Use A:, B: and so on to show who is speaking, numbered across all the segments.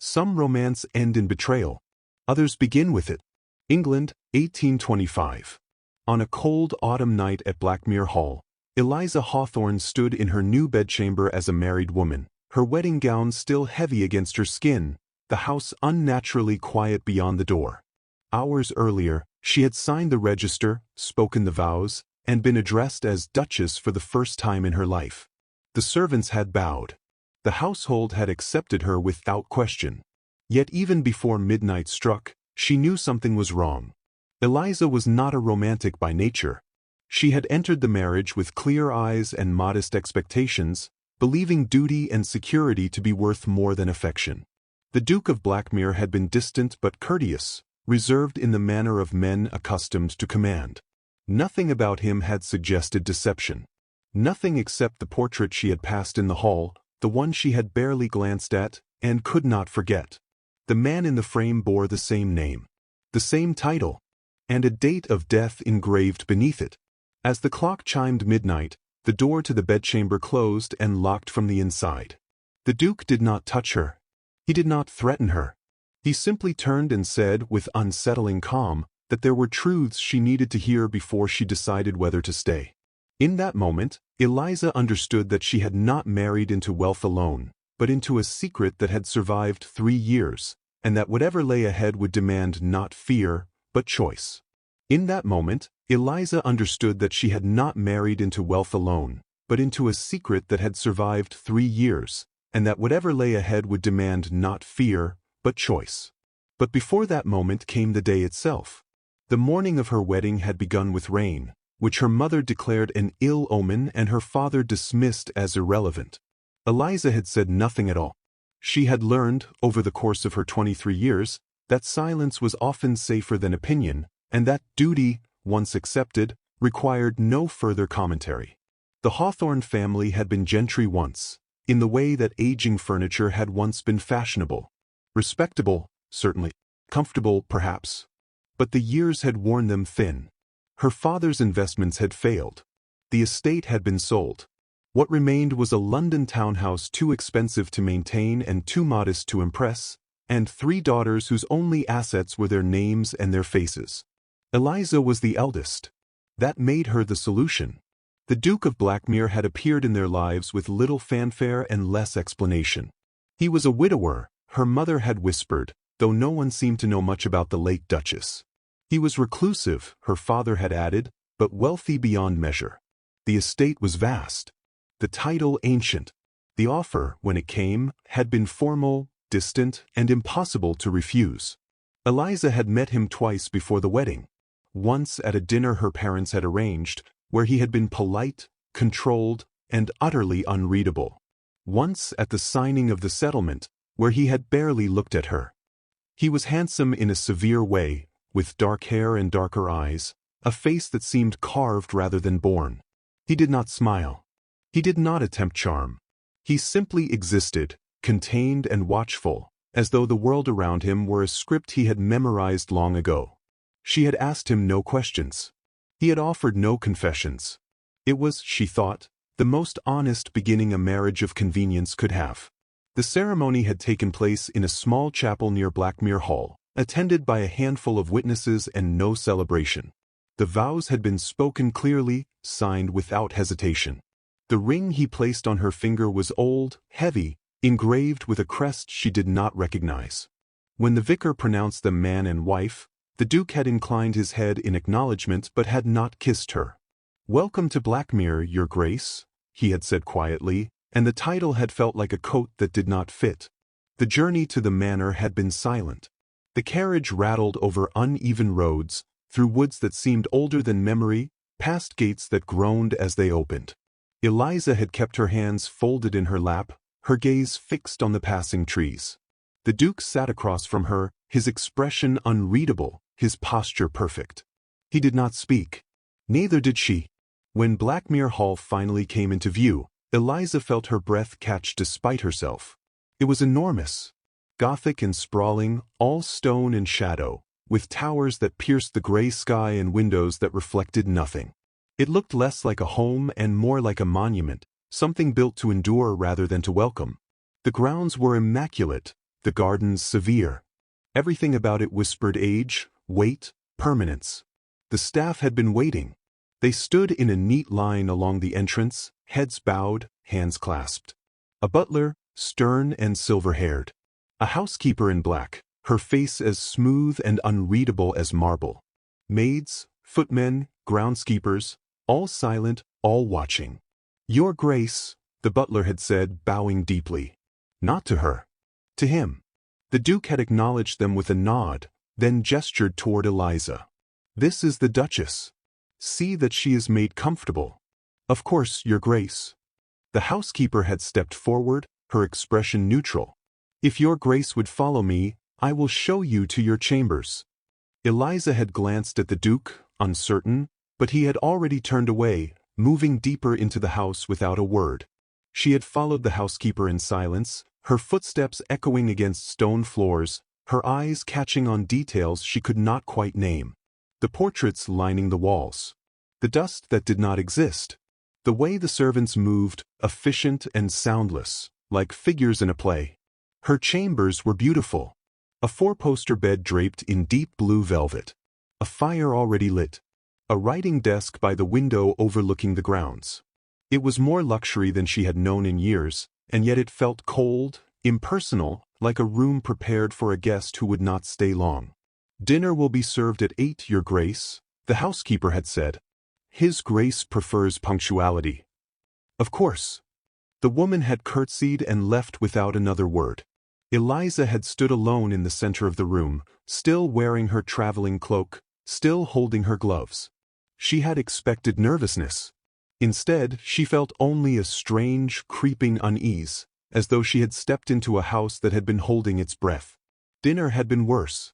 A: Some romance end in betrayal. Others begin with it. England, 1825. On a cold autumn night at Blackmere Hall, Eliza Hawthorne stood in her new bedchamber as a married woman, her wedding gown still heavy against her skin, the house unnaturally quiet beyond the door. Hours earlier, she had signed the register, spoken the vows, and been addressed as Duchess for the first time in her life. The servants had bowed. The household had accepted her without question. Yet even before midnight struck, she knew something was wrong. Eliza was not a romantic by nature. She had entered the marriage with clear eyes and modest expectations, believing duty and security to be worth more than affection. The Duke of Blackmere had been distant but courteous, reserved in the manner of men accustomed to command. Nothing about him had suggested deception. Nothing except the portrait she had passed in the hall, the one she had barely glanced at, and could not forget. The man in the frame bore the same name, the same title, and a date of death engraved beneath it. As the clock chimed midnight, the door to the bedchamber closed and locked from the inside. The Duke did not touch her. He did not threaten her. He simply turned and said with unsettling calm that there were truths she needed to hear before she decided whether to stay. In that moment, Eliza understood that she had not married into wealth alone, but into a secret that had survived 3 years, and that whatever lay ahead would demand not fear, but choice. In that moment, Eliza understood that she had not married into wealth alone, but into a secret that had survived 3 years, and that whatever lay ahead would demand not fear, but choice. But before that moment came the day itself. The morning of her wedding had begun with rain, which her mother declared an ill omen and her father dismissed as irrelevant. Eliza had said nothing at all. She had learned, over the course of her 23 years, that silence was often safer than opinion, and that duty, once accepted, required no further commentary. The Hawthorne family had been gentry once, in the way that aging furniture had once been fashionable. Respectable, certainly. Comfortable, perhaps. But the years had worn them thin. Her father's investments had failed. The estate had been sold. What remained was a London townhouse too expensive to maintain and too modest to impress, and 3 daughters whose only assets were their names and their faces. Eliza was the eldest. That made her the solution. The Duke of Blackmere had appeared in their lives with little fanfare and less explanation. He was a widower, her mother had whispered, though no one seemed to know much about the late Duchess. He was reclusive, her father had added, but wealthy beyond measure. The estate was vast. The title ancient. The offer, when it came, had been formal, distant, and impossible to refuse. Eliza had met him twice before the wedding. Once at a dinner her parents had arranged, where he had been polite, controlled, and utterly unreadable. Once at the signing of the settlement, where he had barely looked at her. He was handsome in a severe way, with dark hair and darker eyes, a face that seemed carved rather than born. He did not smile. He did not attempt charm. He simply existed, contained and watchful, as though the world around him were a script he had memorized long ago. She had asked him no questions. He had offered no confessions. It was, she thought, the most honest beginning a marriage of convenience could have. The ceremony had taken place in a small chapel near Blackmere Hall, attended by a handful of witnesses and no celebration. The vows had been spoken clearly, signed without hesitation. The ring he placed on her finger was old, heavy, engraved with a crest she did not recognize. When the vicar pronounced them man and wife, the Duke had inclined his head in acknowledgment but had not kissed her. "Welcome to Blackmere, Your Grace," he had said quietly, and the title had felt like a coat that did not fit. The journey to the manor had been silent. The carriage rattled over uneven roads, through woods that seemed older than memory, past gates that groaned as they opened. Eliza had kept her hands folded in her lap, her gaze fixed on the passing trees. The Duke sat across from her, his expression unreadable, his posture perfect. He did not speak. Neither did she. When Blackmere Hall finally came into view, Eliza felt her breath catch despite herself. It was enormous. Gothic and sprawling, all stone and shadow, with towers that pierced the gray sky and windows that reflected nothing. It looked less like a home and more like a monument, something built to endure rather than to welcome. The grounds were immaculate, The gardens severe. Everything about it whispered age, weight, permanence. The staff had been waiting. They stood in a neat line along the entrance, heads bowed, hands clasped. A butler, stern and silver-haired. A housekeeper in black, her face as smooth and unreadable as marble. Maids, footmen, groundskeepers, all silent, all watching. "Your Grace," the butler had said, bowing deeply. Not to her. To him. The Duke had acknowledged them with a nod, then gestured toward Eliza. "This is the Duchess. See that she is made comfortable." "Of course, Your Grace." The housekeeper had stepped forward, her expression neutral. "If Your Grace would follow me, I will show you to your chambers." Eliza had glanced at the Duke, uncertain, but he had already turned away, moving deeper into the house without a word. She had followed the housekeeper in silence, her footsteps echoing against stone floors, her eyes catching on details she could not quite name. The portraits lining the walls. The dust that did not exist. The way the servants moved, efficient and soundless, like figures in a play. Her chambers were beautiful. A four-poster bed draped in deep blue velvet. A fire already lit. A writing desk by the window overlooking the grounds. It was more luxury than she had known in years, and yet it felt cold, impersonal, like a room prepared for a guest who would not stay long. "Dinner will be served at 8, Your Grace," the housekeeper had said. "His Grace prefers punctuality." Of course. The woman had curtsied and left without another word. Eliza had stood alone in the center of the room, still wearing her traveling cloak, still holding her gloves. She had expected nervousness. Instead, she felt only a strange, creeping unease, as though she had stepped into a house that had been holding its breath. Dinner had been worse.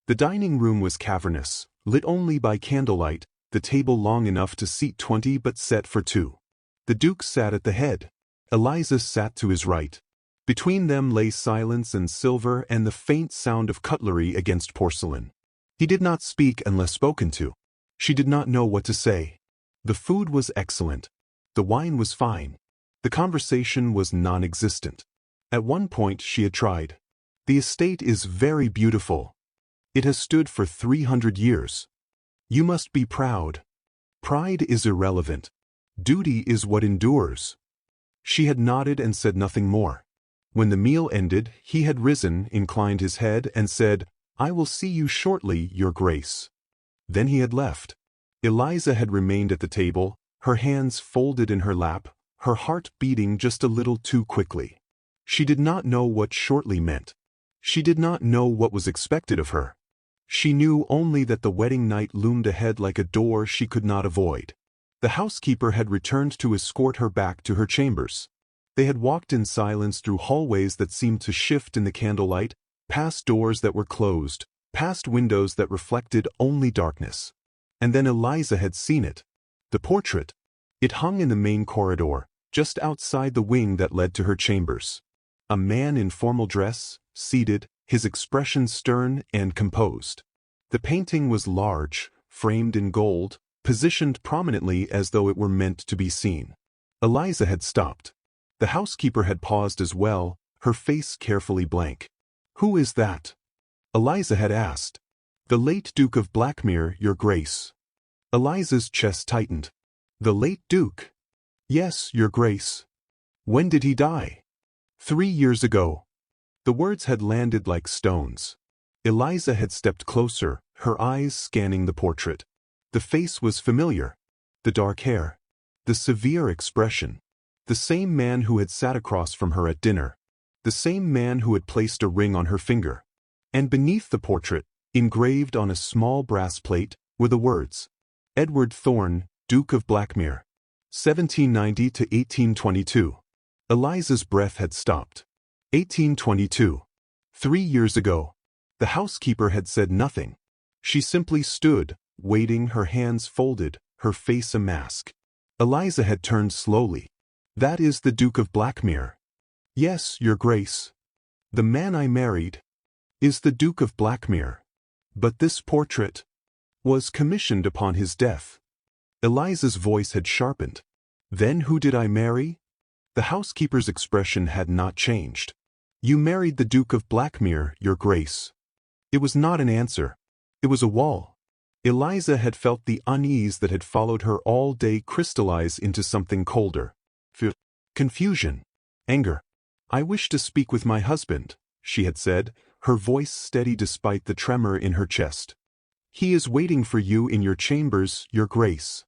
A: The dining room was cavernous, lit only by candlelight, the table long enough to seat 20 but set for 2. The Duke sat at the head. Eliza sat to his right. Between them lay silence and silver and the faint sound of cutlery against porcelain. He did not speak unless spoken to. She did not know what to say. The food was excellent. The wine was fine. The conversation was non-existent. At one point she had tried. "The estate is very beautiful. It has stood for 300 years. You must be proud. Pride is irrelevant. Duty is what endures." She had nodded and said nothing more. When the meal ended, he had risen, inclined his head, and said, "I will see you shortly, Your Grace." Then he had left. Eliza had remained at the table, her hands folded in her lap, her heart beating just a little too quickly. She did not know what shortly meant. She did not know what was expected of her. She knew only that the wedding night loomed ahead like a door she could not avoid. The housekeeper had returned to escort her back to her chambers. They had walked in silence through hallways that seemed to shift in the candlelight, past doors that were closed, past windows that reflected only darkness. And then Eliza had seen it. The portrait. It hung in the main corridor, just outside the wing that led to her chambers. A man in formal dress, seated, his expression stern and composed. The painting was large, framed in gold, positioned prominently as though it were meant to be seen. Eliza had stopped. The housekeeper had paused as well, her face carefully blank. "Who is that?" Eliza had asked. "The late Duke of Blackmere, Your Grace." Eliza's chest tightened. "The late Duke?" "Yes, Your Grace." "When did he die?" 3 years ago." The words had landed like stones. Eliza had stepped closer, her eyes scanning the portrait. The face was familiar. The dark hair. The severe expression. The same man who had sat across from her at dinner. The same man who had placed a ring on her finger. And beneath the portrait, engraved on a small brass plate, were the words, "Edward Thorne, Duke of Blackmere, 1790 to 1822. Eliza's breath had stopped. 1822. 3 years ago. The housekeeper had said nothing. She simply stood, waiting, her hands folded, her face a mask. Eliza had turned slowly. "That is the Duke of Blackmere." "Yes, Your Grace. The man I married is the Duke of Blackmere. But this portrait was commissioned upon his death." Eliza's voice had sharpened. "Then who did I marry?" The housekeeper's expression had not changed. You married the Duke of Blackmere, Your Grace. It was not an answer. It was a wall. Eliza had felt the unease that had followed her all day crystallize into something colder. Fear, confusion, anger. I wish to speak with my husband, she had said, her voice steady despite the tremor in her chest. He is waiting for you in your chambers, Your Grace.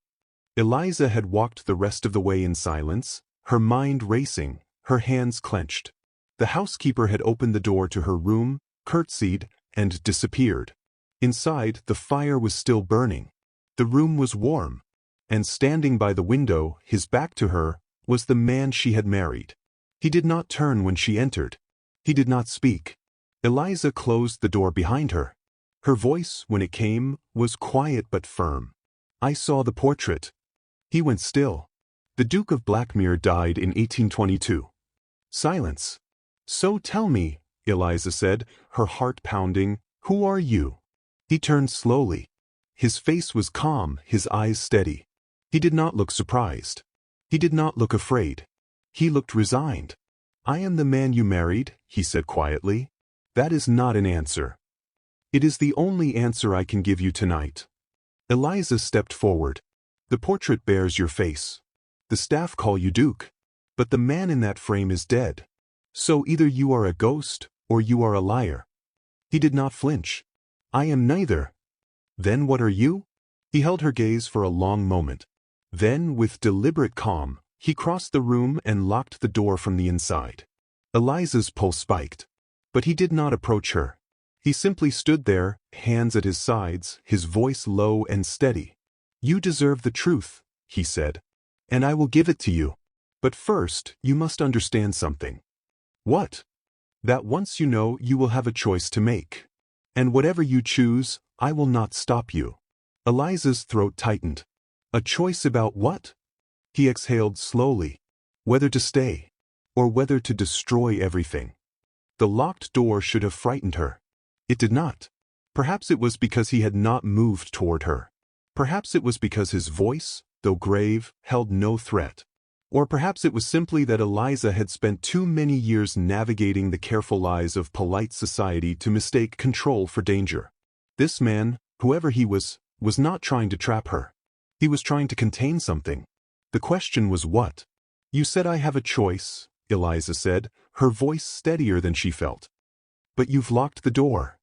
A: Eliza had walked the rest of the way in silence, her mind racing, her hands clenched. The housekeeper had opened the door to her room, curtsied, and disappeared. Inside, the fire was still burning. The room was warm. And standing by the window, his back to her, was the man she had married. He did not turn when she entered. He did not speak. Eliza closed the door behind her. Her voice, when it came, was quiet but firm. I saw the portrait. He went still. The Duke of Blackmere died in 1822. Silence. So tell me, Eliza said, her heart pounding, who are you? He turned slowly. His face was calm, his eyes steady. He did not look surprised. He did not look afraid. He looked resigned. I am the man you married, he said quietly. That is not an answer. It is the only answer I can give you tonight. Eliza stepped forward. The portrait bears your face. The staff call you Duke. But the man in that frame is dead. So either you are a ghost, or you are a liar. He did not flinch. I am neither. Then what are you? He held her gaze for a long moment. Then, with deliberate calm, he crossed the room and locked the door from the inside. Eliza's pulse spiked. But he did not approach her. He simply stood there, hands at his sides, his voice low and steady. You deserve the truth, he said. And I will give it to you. But first, you must understand something. What? That once you know, you will have a choice to make. And whatever you choose, I will not stop you. Eliza's throat tightened. A choice about what? He exhaled slowly. Whether to stay, or whether to destroy everything. The locked door should have frightened her. It did not. Perhaps it was because he had not moved toward her. Perhaps it was because his voice, though grave, held no threat. Or perhaps it was simply that Eliza had spent too many years navigating the careful lies of polite society to mistake control for danger. This man, whoever he was not trying to trap her. He was trying to contain something. The question was what? You said I have a choice, Eliza said, her voice steadier than she felt. But you've locked the door.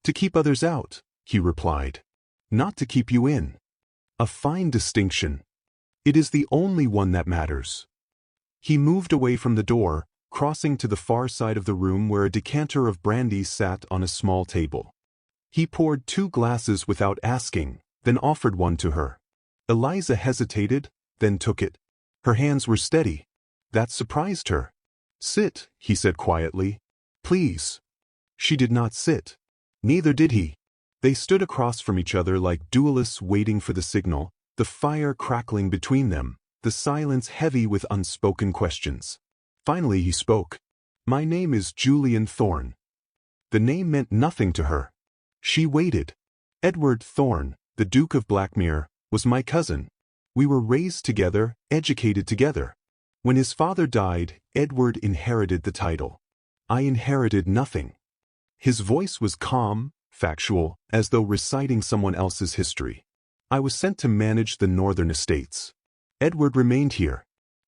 A: To keep others out, he replied. Not to keep you in. A fine distinction. It is the only one that matters. He moved away from the door, crossing to the far side of the room where a decanter of brandy sat on a small table. He poured 2 glasses without asking, then offered one to her. Eliza hesitated, then took it. Her hands were steady. That surprised her. Sit, he said quietly. Please. She did not sit. Neither did he. They stood across from each other like duelists waiting for the signal, the fire crackling between them, the silence heavy with unspoken questions. Finally he spoke. My name is Julian Thorne. The name meant nothing to her. She waited. Edward Thorne, the Duke of Blackmere, was my cousin. We were raised together, educated together. When his father died, Edward inherited the title. I inherited nothing. His voice was calm, factual, as though reciting someone else's history. I was sent to manage the northern estates. Edward remained here.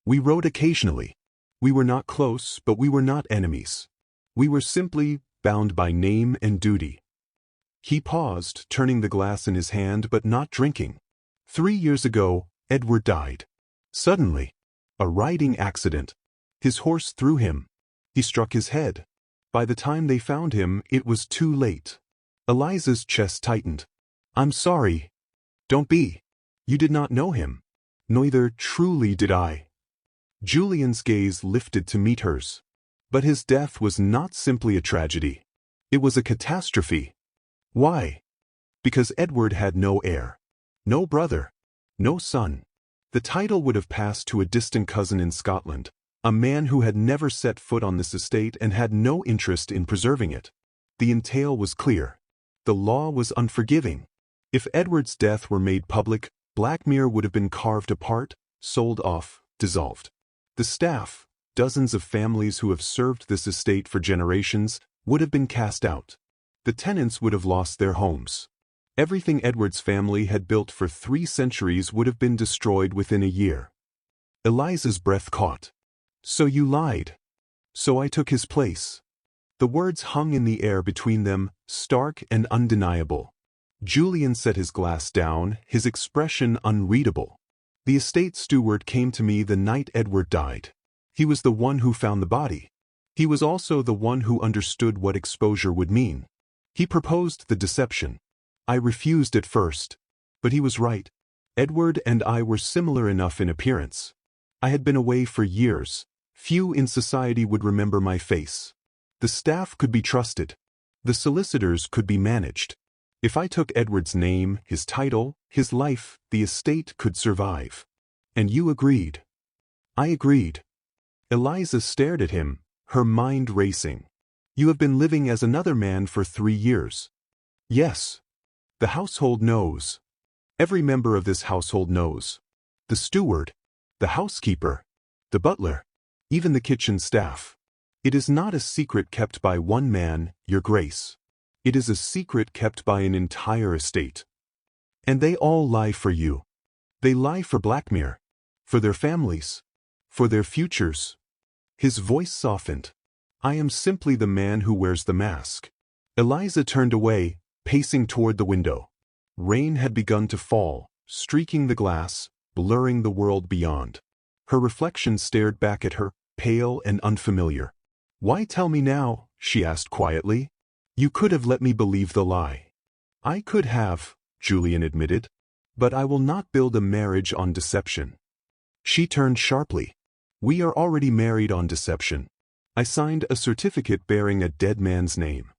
A: We rode occasionally. We were not close, but we were not enemies. We were simply bound by name and duty. He paused, turning the glass in his hand but not drinking. 3 years ago, Edward died. Suddenly. A riding accident. His horse threw him. He struck his head. By the time they found him, it was too late. Eliza's chest tightened. I'm sorry. Don't be. You did not know him. Neither truly did I. Julian's gaze lifted to meet hers. But his death was not simply a tragedy. It was a catastrophe. Why? Because Edward had no heir. No brother. No son. The title would have passed to a distant cousin in Scotland, a man who had never set foot on this estate and had no interest in preserving it. The entail was clear. The law was unforgiving. If Edward's death were made public, Blackmere would have been carved apart, sold off, dissolved. The staff, dozens of families who have served this estate for generations would have been cast out. The tenants would have lost their homes. Everything Edward's family had built for 3 centuries would have been destroyed within a year. Eliza's breath caught. "So you lied. So I took his place." The words hung in the air between them, stark and undeniable. Julian set his glass down, his expression unreadable. "The estate steward came to me the night Edward died. He was the one who found the body. He was also the one who understood what exposure would mean. He proposed the deception. I refused at first. But he was right. Edward and I were similar enough in appearance. I had been away for years. Few in society would remember my face. The staff could be trusted. The solicitors could be managed. If I took Edward's name, his title, his life, the estate could survive. And you agreed." "I agreed." Eliza stared at him, her mind racing. "You have been living as another man for 3 years." "Yes. The household knows. Every member of this household knows. The steward, the housekeeper, the butler, even the kitchen staff. It is not a secret kept by one man, Your Grace. It is a secret kept by an entire estate. And they all lie for you. They lie for Blackmere, for their families, for their futures." His voice softened. "I am simply the man who wears the mask." Eliza turned away, pacing toward the window. Rain had begun to fall, streaking the glass, blurring the world beyond. Her reflection stared back at her, pale and unfamiliar. "Why tell me now?" she asked quietly. "You could have let me believe the lie." "I could have," Julian admitted. "But I will not build a marriage on deception." She turned sharply. "We are already married on deception. I signed a certificate bearing a dead man's name.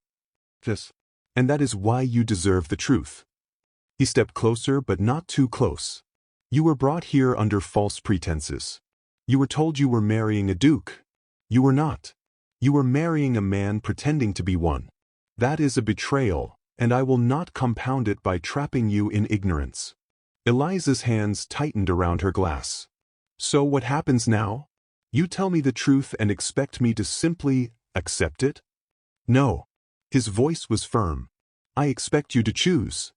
A: Yes. And that is why you deserve the truth." He stepped closer, but not too close. "You were brought here under false pretenses. You were told you were marrying a duke. You were not. You were marrying a man pretending to be one. That is a betrayal, and I will not compound it by trapping you in ignorance." Eliza's hands tightened around her glass. "So what happens now? You tell me the truth and expect me to simply accept it?" "No." His voice was firm. "I expect you to choose."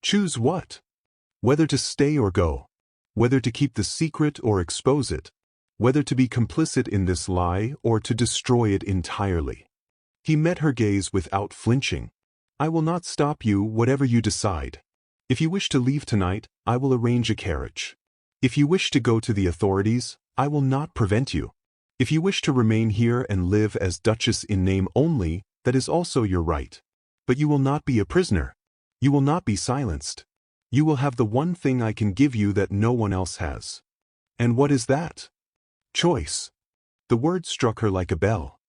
A: "Choose what?" "Whether to stay or go. Whether to keep the secret or expose it. Whether to be complicit in this lie or to destroy it entirely." He met her gaze without flinching. "I will not stop you, whatever you decide. If you wish to leave tonight, I will arrange a carriage. If you wish to go to the authorities, I will not prevent you. If you wish to remain here and live as Duchess in name only, that is also your right. But you will not be a prisoner. You will not be silenced. You will have the one thing I can give you that no one else has." "And what is that?" "Choice." The word struck her like a bell.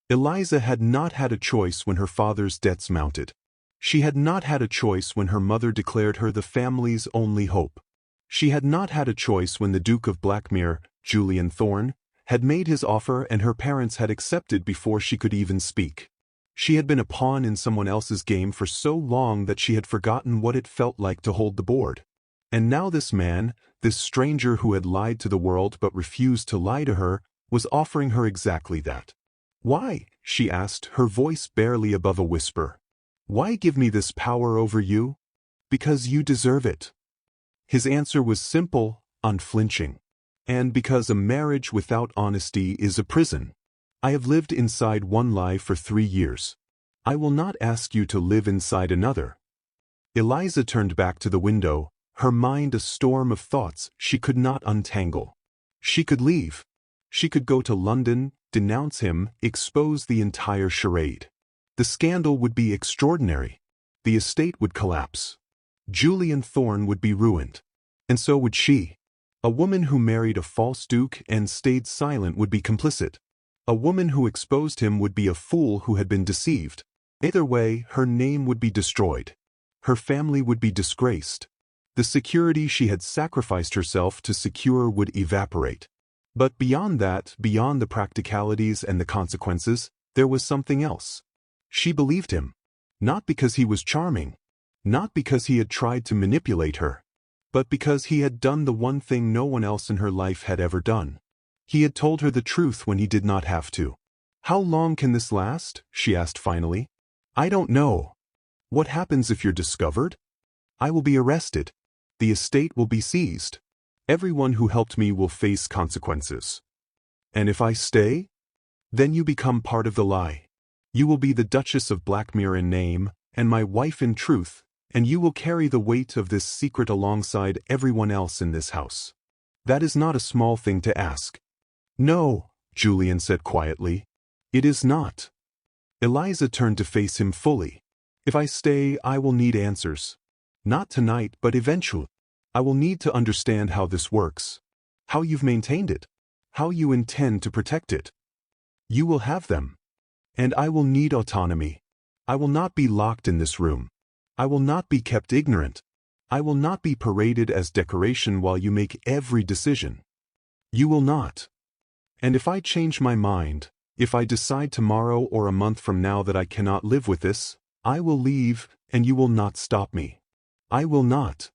A: Eliza had not had a choice when her father's debts mounted. She had not had a choice when her mother declared her the family's only hope. She had not had a choice when the Duke of Blackmere, Julian Thorne, had made his offer and her parents had accepted before she could even speak. She had been a pawn in someone else's game for so long that she had forgotten what it felt like to hold the board. And now this man, this stranger who had lied to the world but refused to lie to her, was offering her exactly that. "Why?" she asked, her voice barely above a whisper. "Why give me this power over you?" "Because you deserve it." His answer was simple, unflinching. "And because a marriage without honesty is a prison. I have lived inside one lie for 3 years. I will not ask you to live inside another." Eliza turned back to the window, her mind a storm of thoughts she could not untangle. She could leave. She could go to London, denounce him, expose the entire charade. The scandal would be extraordinary. The estate would collapse. Julian Thorne would be ruined. And so would she. A woman who married a false duke and stayed silent would be complicit. A woman who exposed him would be a fool who had been deceived. Either way, her name would be destroyed. Her family would be disgraced. The security she had sacrificed herself to secure would evaporate. But beyond that, beyond the practicalities and the consequences, there was something else. She believed him. Not because he was charming. Not because he had tried to manipulate her. But because he had done the one thing no one else in her life had ever done. He had told her the truth when he did not have to. "How long can this last?" she asked finally. "I don't know." "What happens if you're discovered?" "I will be arrested. The estate will be seized. Everyone who helped me will face consequences." "And if I stay?" "Then you become part of the lie. You will be the Duchess of Blackmere in name, and my wife in truth, and you will carry the weight of this secret alongside everyone else in this house. That is not a small thing to ask." "No," Julian said quietly. "It is not." Eliza turned to face him fully. "If I stay, I will need answers. Not tonight, but eventually. I will need to understand how this works. How you've maintained it. How you intend to protect it. You will have them. And I will need autonomy. I will not be locked in this room. I will not be kept ignorant. I will not be paraded as decoration while you make every decision. You will not. And if I change my mind, if I decide tomorrow or a month from now that I cannot live with this, I will leave, and you will not stop me. I will not."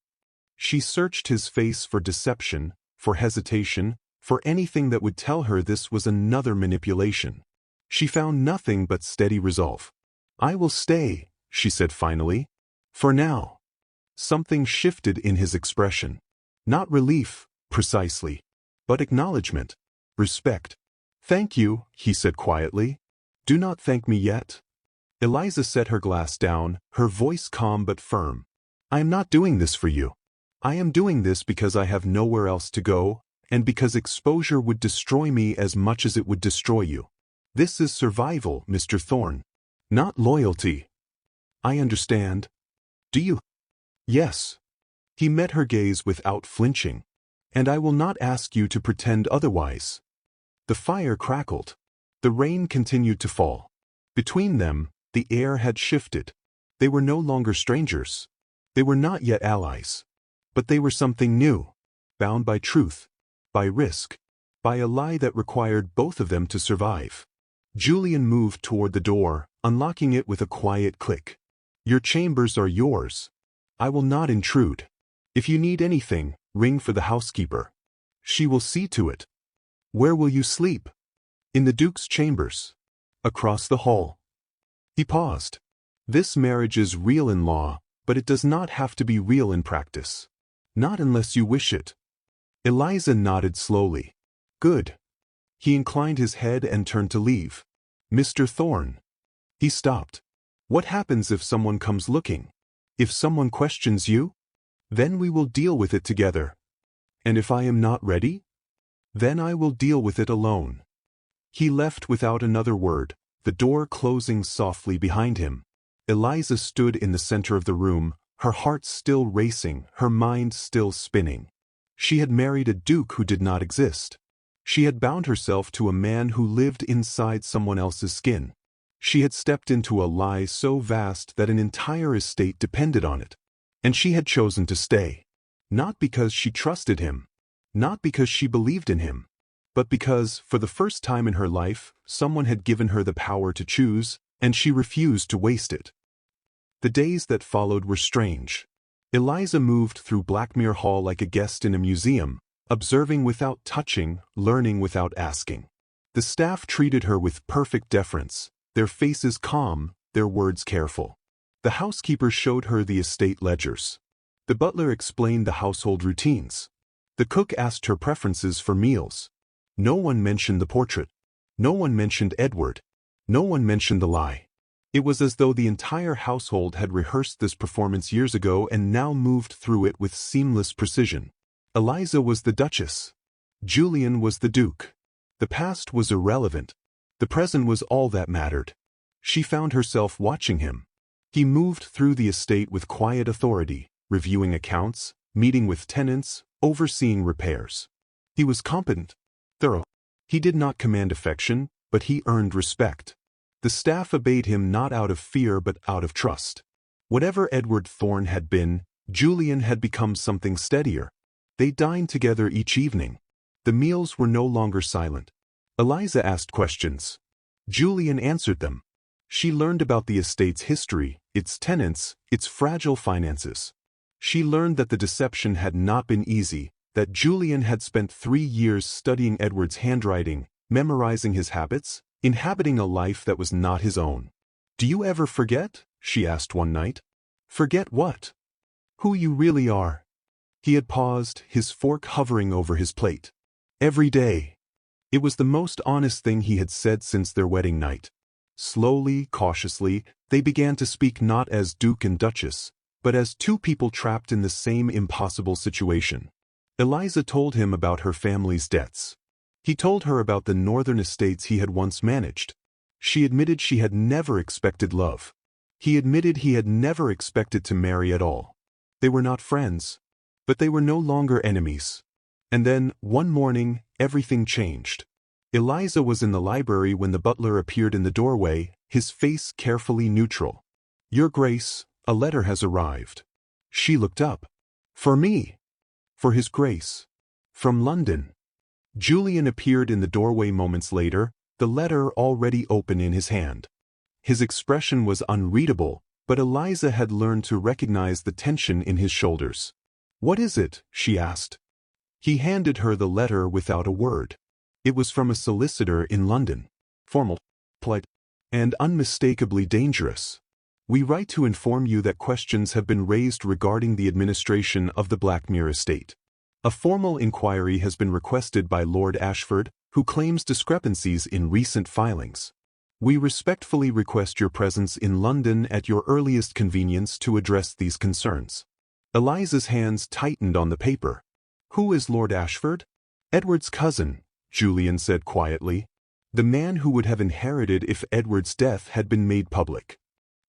A: She searched his face for deception, for hesitation, for anything that would tell her this was another manipulation. She found nothing but steady resolve. "I will stay," she said finally. "For now." Something shifted in his expression. Not relief, precisely, but acknowledgement, respect. "Thank you," he said quietly. "Do not thank me yet." Eliza set her glass down, her voice calm but firm. "I am not doing this for you. I am doing this because I have nowhere else to go, and because exposure would destroy me as much as it would destroy you. This is survival, Mr. Thorne. Not loyalty." "I understand." "Do you?" "Yes." He met her gaze without flinching. "And I will not ask you to pretend otherwise." The fire crackled. The rain continued to fall. Between them, the air had shifted. They were no longer strangers. They were not yet allies. But they were something new, bound by truth, by risk, by a lie that required both of them to survive. Julian moved toward the door, unlocking it with a quiet click. "Your chambers are yours. I will not intrude. If you need anything, ring for the housekeeper. She will see to it." "Where will you sleep?" "In the Duke's chambers. Across the hall." He paused. "This marriage is real in law, but it does not have to be real in practice. Not unless you wish it." Eliza nodded slowly. "Good." He inclined his head and turned to leave. "Mr. Thorne." He stopped. "What happens if someone comes looking? If someone questions you? Then we will deal with it together. And if I am not ready? Then I will deal with it alone." He left without another word, the door closing softly behind him. Eliza stood in the center of the room, her heart still racing, her mind still spinning. She had married a duke who did not exist. She had bound herself to a man who lived inside someone else's skin. She had stepped into a lie so vast that an entire estate depended on it. And she had chosen to stay. Not because she trusted him. Not because she believed in him. But because, for the first time in her life, someone had given her the power to choose, and she refused to waste it. The days that followed were strange. Eliza moved through Blackmere Hall like a guest in a museum, observing without touching, learning without asking. The staff treated her with perfect deference, their faces calm, their words careful. The housekeeper showed her the estate ledgers. The butler explained the household routines. The cook asked her preferences for meals. No one mentioned the portrait. No one mentioned Edward. No one mentioned the lie. It was as though the entire household had rehearsed this performance years ago and now moved through it with seamless precision. Eliza was the Duchess. Julian was the Duke. The past was irrelevant. The present was all that mattered. She found herself watching him. He moved through the estate with quiet authority, reviewing accounts, meeting with tenants, overseeing repairs. He was competent, thorough. He did not command affection, but he earned respect. The staff obeyed him not out of fear but out of trust. Whatever Edward Thorne had been, Julian had become something steadier. They dined together each evening. The meals were no longer silent. Eliza asked questions. Julian answered them. She learned about the estate's history, its tenants, its fragile finances. She learned that the deception had not been easy, that Julian had spent 3 years studying Edward's handwriting, memorizing his habits, inhabiting a life that was not his own. "Do you ever forget?" she asked one night. "Forget what?" "Who you really are." He had paused, his fork hovering over his plate. "Every day." It was the most honest thing he had said since their wedding night. Slowly, cautiously, they began to speak not as Duke and Duchess, but as two people trapped in the same impossible situation. Eliza told him about her family's debts. He told her about the northern estates he had once managed. She admitted she had never expected love. He admitted he had never expected to marry at all. They were not friends, but they were no longer enemies. And then, one morning, everything changed. Eliza was in the library when the butler appeared in the doorway, his face carefully neutral. "Your Grace, a letter has arrived." She looked up. "For me?" "For His Grace. From London." Julian appeared in the doorway moments later, the letter already open in his hand. His expression was unreadable, but Eliza had learned to recognize the tension in his shoulders. "What is it?" she asked. He handed her the letter without a word. It was from a solicitor in London. Formal, polite, and unmistakably dangerous. "We write to inform you that questions have been raised regarding the administration of the Blackmere estate. A formal inquiry has been requested by Lord Ashford, who claims discrepancies in recent filings. We respectfully request your presence in London at your earliest convenience to address these concerns." Eliza's hands tightened on the paper. "Who is Lord Ashford?" "Edward's cousin," Julian said quietly. "The man who would have inherited if Edward's death had been made public.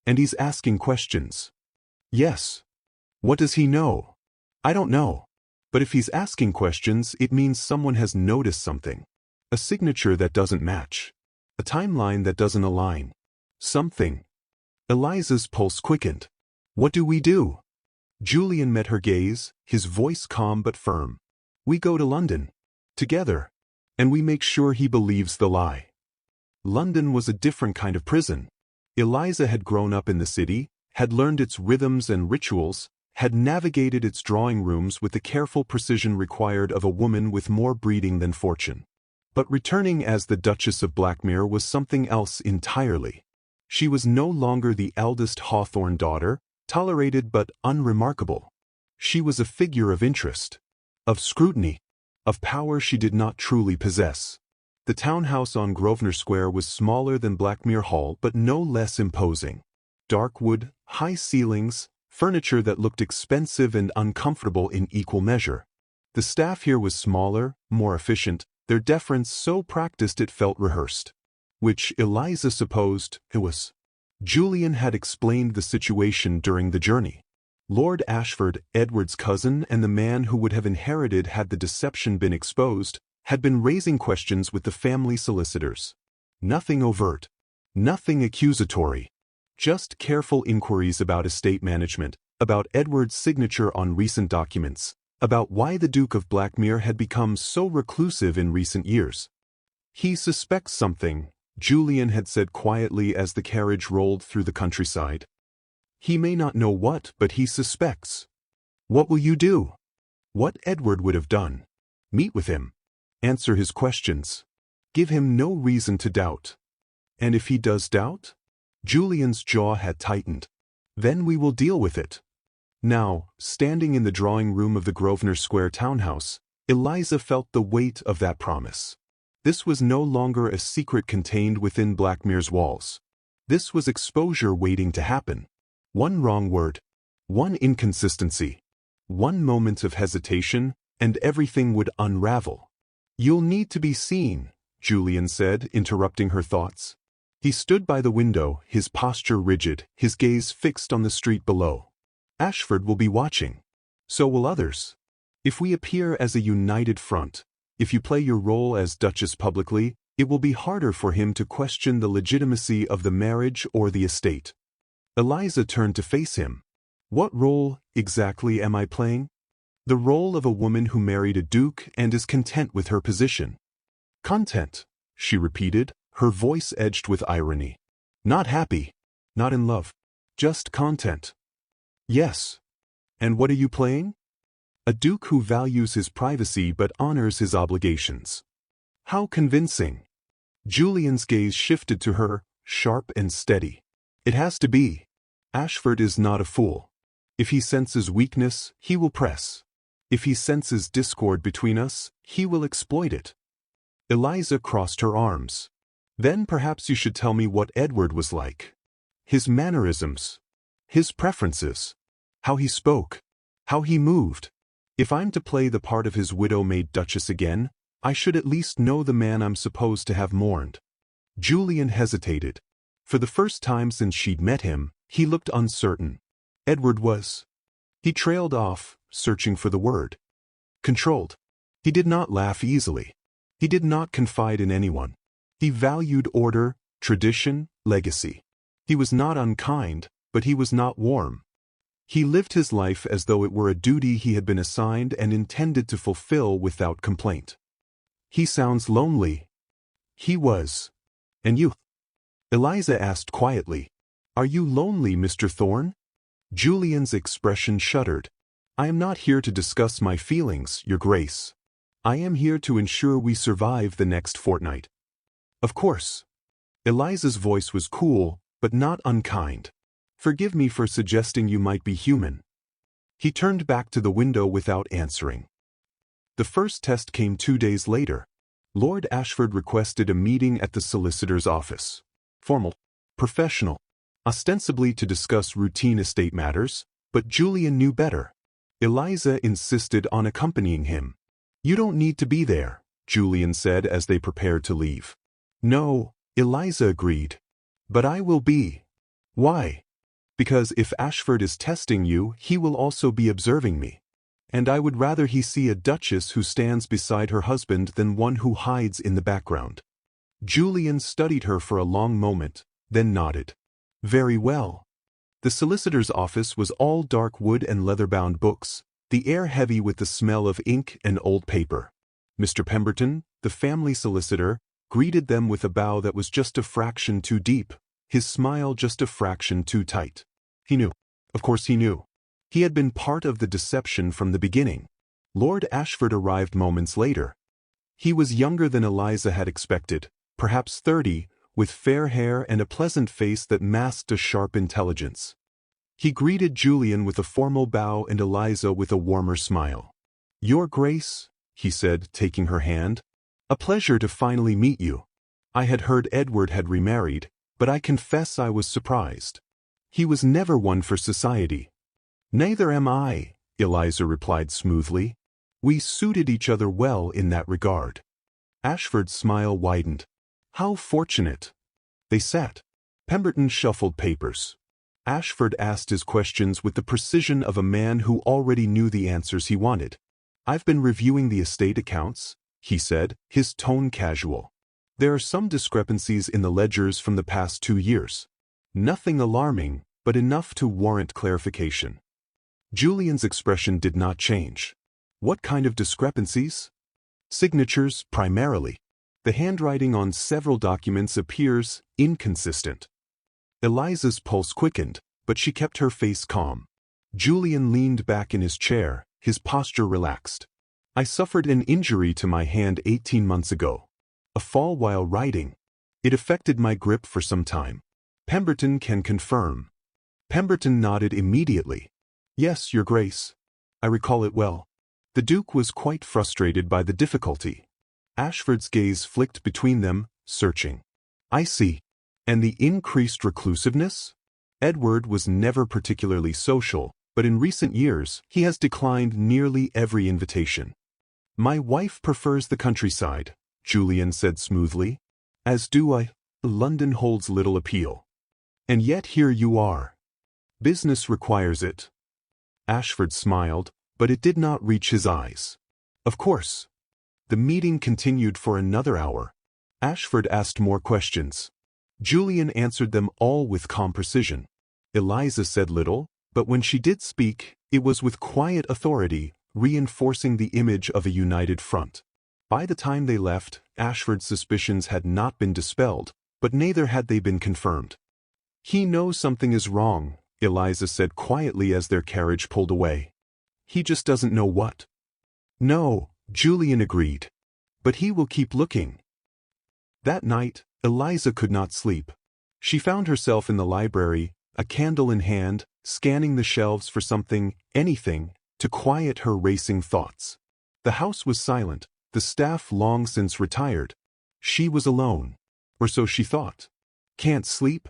A: And he's asking questions." "Yes." "What does he know?" "I don't know. But if he's asking questions, it means someone has noticed something. A signature that doesn't match. A timeline that doesn't align. Something." Eliza's pulse quickened. "What do we do?" Julian met her gaze, his voice calm but firm. "We go to London. Together. And we make sure he believes the lie." London was a different kind of prison. Eliza had grown up in the city, had learned its rhythms and rituals, had navigated its drawing rooms with the careful precision required of a woman with more breeding than fortune. But returning as the Duchess of Blackmere was something else entirely. She was no longer the eldest Hawthorne daughter, tolerated but unremarkable. She was a figure of interest, of scrutiny, of power she did not truly possess. The townhouse on Grosvenor Square was smaller than Blackmere Hall but no less imposing. Dark wood, high ceilings, furniture that looked expensive and uncomfortable in equal measure. The staff here was smaller, more efficient, their deference so practiced it felt rehearsed. Which Eliza supposed it was. Julian had explained the situation during the journey. Lord Ashford, Edward's cousin and the man who would have inherited had the deception been exposed, had been raising questions with the family solicitors. Nothing overt. Nothing accusatory. Just careful inquiries about estate management, about Edward's signature on recent documents, about why the Duke of Blackmere had become so reclusive in recent years. "He suspects something," Julian had said quietly as the carriage rolled through the countryside. "He may not know what, but he suspects." "What will you do?" "What Edward would have done. Meet with him. Answer his questions. Give him no reason to doubt." "And if he does doubt?" Julian's jaw had tightened. "Then we will deal with it." Now, standing in the drawing room of the Grosvenor Square townhouse, Eliza felt the weight of that promise. This was no longer a secret contained within Blackmere's walls. This was exposure waiting to happen. One wrong word, one inconsistency, one moment of hesitation, and everything would unravel. "You'll need to be seen," Julian said, interrupting her thoughts. He stood by the window, his posture rigid, his gaze fixed on the street below. "Ashford will be watching. So will others. If we appear as a united front, if you play your role as Duchess publicly, it will be harder for him to question the legitimacy of the marriage or the estate." Eliza turned to face him. "What role, exactly, am I playing?" "The role of a woman who married a duke and is content with her position." "Content," she repeated, her voice edged with irony. "Not happy. Not in love. Just content." "Yes. And what are you playing?" A duke who values his privacy but honors his obligations. How convincing. Julian's gaze shifted to her, sharp and steady. It has to be. Ashford is not a fool. If he senses weakness, he will press. If he senses discord between us, he will exploit it. Eliza crossed her arms. Then perhaps you should tell me what Edward was like. His mannerisms. His preferences. How he spoke. How he moved. If I'm to play the part of his widow-made duchess again, I should at least know the man I'm supposed to have mourned. Julian hesitated. For the first time since she'd met him, he looked uncertain. Edward was. He trailed off, searching for the word. Controlled. He did not laugh easily. He did not confide in anyone. He valued order, tradition, legacy. He was not unkind, but he was not warm. He lived his life as though it were a duty he had been assigned and intended to fulfill without complaint. He sounds lonely. He was. And you? Eliza asked quietly. Are you lonely, Mr. Thorne? Julian's expression shuddered. I am not here to discuss my feelings, Your Grace. I am here to ensure we survive the next fortnight. Of course. Eliza's voice was cool, but not unkind. Forgive me for suggesting you might be human. He turned back to the window without answering. The first test came 2 days later. Lord Ashford requested a meeting at the solicitor's office. Formal. Professional. Ostensibly to discuss routine estate matters, but Julian knew better. Eliza insisted on accompanying him. You don't need to be there, Julian said as they prepared to leave. No, Eliza agreed. But I will be. Why? Because if Ashford is testing you, he will also be observing me. And I would rather he see a duchess who stands beside her husband than one who hides in the background. Julian studied her for a long moment, then nodded. Very well. The solicitor's office was all dark wood and leather-bound books, the air heavy with the smell of ink and old paper. Mr. Pemberton, the family solicitor, greeted them with a bow that was just a fraction too deep, his smile just a fraction too tight. He knew. Of course he knew. He had been part of the deception from the beginning. Lord Ashford arrived moments later. He was younger than Eliza had expected, perhaps 30, with fair hair and a pleasant face that masked a sharp intelligence. He greeted Julian with a formal bow and Eliza with a warmer smile. Your Grace, he said, taking her hand. A pleasure to finally meet you. I had heard Edward had remarried, but I confess I was surprised. He was never one for society. Neither am I, Eliza replied smoothly. We suited each other well in that regard. Ashford's smile widened. How fortunate. They sat. Pemberton shuffled papers. Ashford asked his questions with the precision of a man who already knew the answers he wanted. I've been reviewing the estate accounts, he said, his tone casual. There are some discrepancies in the ledgers from the past 2 years. Nothing alarming, but enough to warrant clarification. Julian's expression did not change. What kind of discrepancies? Signatures, primarily. The handwriting on several documents appears inconsistent. Eliza's pulse quickened, but she kept her face calm. Julian leaned back in his chair, his posture relaxed. I suffered an injury to my hand 18 months ago. A fall while writing. It affected my grip for some time. Pemberton can confirm. Pemberton nodded immediately. Yes, Your Grace. I recall it well. The Duke was quite frustrated by the difficulty. Ashford's gaze flicked between them, searching. I see. And the increased reclusiveness? Edward was never particularly social, but in recent years he has declined nearly every invitation. My wife prefers the countryside, Julian said smoothly. As do I. London holds little appeal. And yet here you are. Business requires it. Ashford smiled, but it did not reach his eyes. Of course. The meeting continued for another hour. Ashford asked more questions. Julian answered them all with calm precision. Eliza said little, but when she did speak, it was with quiet authority, reinforcing the image of a united front. By the time they left, Ashford's suspicions had not been dispelled, but neither had they been confirmed. He knows something is wrong, Eliza said quietly as their carriage pulled away. He just doesn't know what. No, Julian agreed. But he will keep looking. That night, Eliza could not sleep. She found herself in the library, a candle in hand, scanning the shelves for something, anything, to quiet her racing thoughts. The house was silent, the staff long since retired. She was alone. Or so she thought. Can't sleep?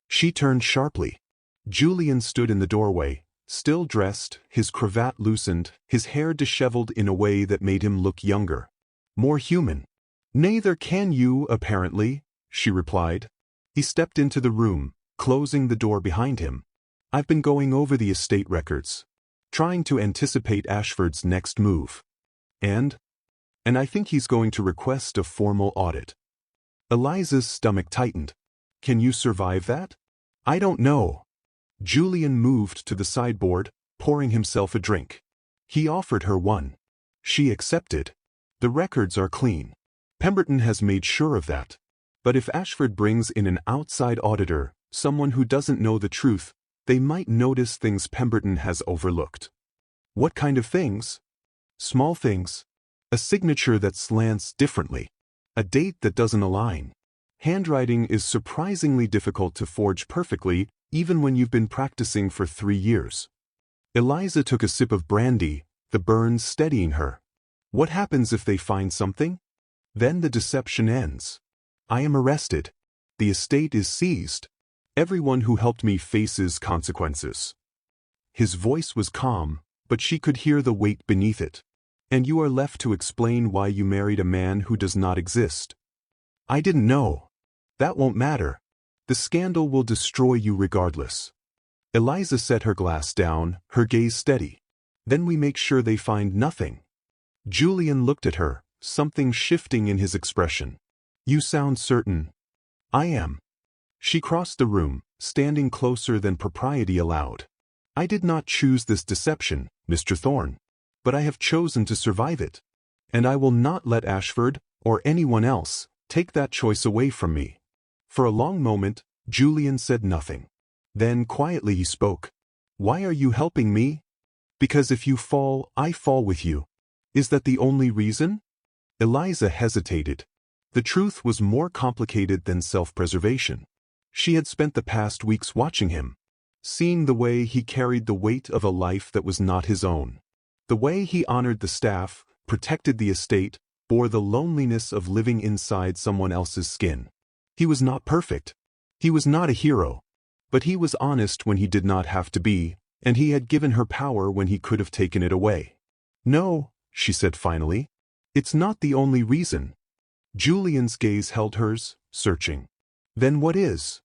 A: She turned sharply. Julian stood in the doorway, still dressed, his cravat loosened, his hair disheveled in a way that made him look younger. More human. Neither can you, apparently, she replied. He stepped into the room, closing the door behind him. I've been going over the estate records, trying to anticipate Ashford's next move. And I think he's going to request a formal audit. Eliza's stomach tightened. Can you survive that? I don't know. Julian moved to the sideboard, pouring himself a drink. He offered her one. She accepted. The records are clean. Pemberton has made sure of that. But if Ashford brings in an outside auditor, someone who doesn't know the truth, they might notice things Pemberton has overlooked. What kind of things? Small things. A signature that slants differently. A date that doesn't align. Handwriting is surprisingly difficult to forge perfectly, even when you've been practicing for 3 years. Eliza took a sip of brandy, the burn steadying her. What happens if they find something? Then the deception ends. I am arrested. The estate is seized. Everyone who helped me faces consequences. His voice was calm, but she could hear the weight beneath it. And you are left to explain why you married a man who does not exist. I didn't know. That won't matter. The scandal will destroy you regardless. Eliza set her glass down, her gaze steady. Then we make sure they find nothing. Julian looked at her, something shifting in his expression. You sound certain. I am. She crossed the room, standing closer than propriety allowed. I did not choose this deception, Mr. Thorne. But I have chosen to survive it. And I will not let Ashford, or anyone else, take that choice away from me. For a long moment, Julian said nothing. Then quietly he spoke. Why are you helping me? Because if you fall, I fall with you. Is that the only reason? Eliza hesitated. The truth was more complicated than self-preservation. She had spent the past weeks watching him, seeing the way he carried the weight of a life that was not his own. The way he honored the staff, protected the estate, bore the loneliness of living inside someone else's skin. He was not perfect. He was not a hero. But he was honest when he did not have to be, and he had given her power when he could have taken it away. No, she said finally. It's not the only reason. Julian's gaze held hers, searching. Then what is?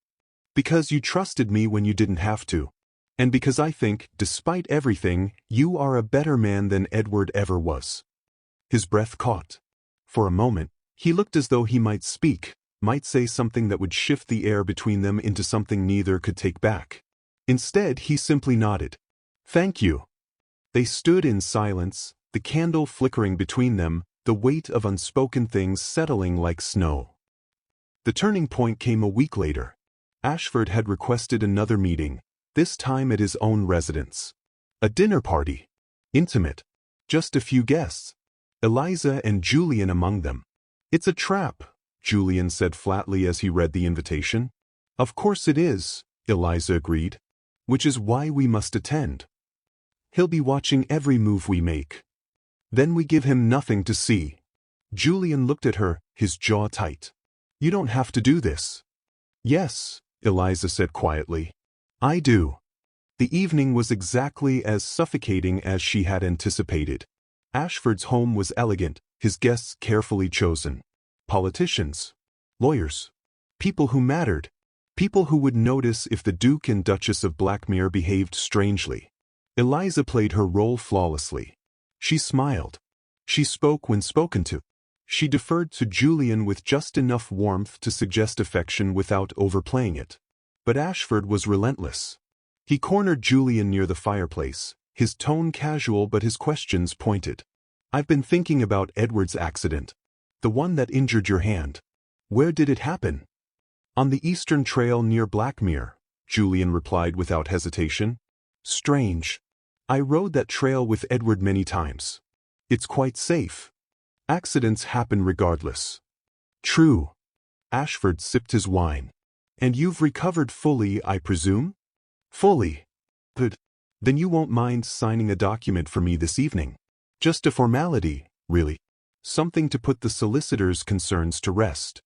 A: Because you trusted me when you didn't have to. And because I think, despite everything, you are a better man than Edward ever was. His breath caught. For a moment, he looked as though he might speak, might say something that would shift the air between them into something neither could take back. Instead, he simply nodded. Thank you. They stood in silence, the candle flickering between them, the weight of unspoken things settling like snow. The turning point came a week later. Ashford had requested another meeting, this time at his own residence. A dinner party. Intimate. Just a few guests. Eliza and Julian among them. It's a trap, Julian said flatly as he read the invitation. Of course it is, Eliza agreed. Which is why we must attend. He'll be watching every move we make. Then we give him nothing to see. Julian looked at her, his jaw tight. You don't have to do this. Yes, Eliza said quietly. I do. The evening was exactly as suffocating as she had anticipated. Ashford's home was elegant, his guests carefully chosen. Politicians. Lawyers. People who mattered. People who would notice if the Duke and Duchess of Blackmere behaved strangely. Eliza played her role flawlessly. She smiled. She spoke when spoken to. She deferred to Julian with just enough warmth to suggest affection without overplaying it. But Ashford was relentless. He cornered Julian near the fireplace, his tone casual but his questions pointed. I've been thinking about Edward's accident. The one that injured your hand. Where did it happen? On the Eastern Trail near Blackmere, Julian replied without hesitation. Strange. I rode that trail with Edward many times. It's quite safe. Accidents happen regardless. True. Ashford sipped his wine. And you've recovered fully, I presume? Fully. Good. Then you won't mind signing a document for me this evening. Just a formality, really. Something to put the solicitor's concerns to rest.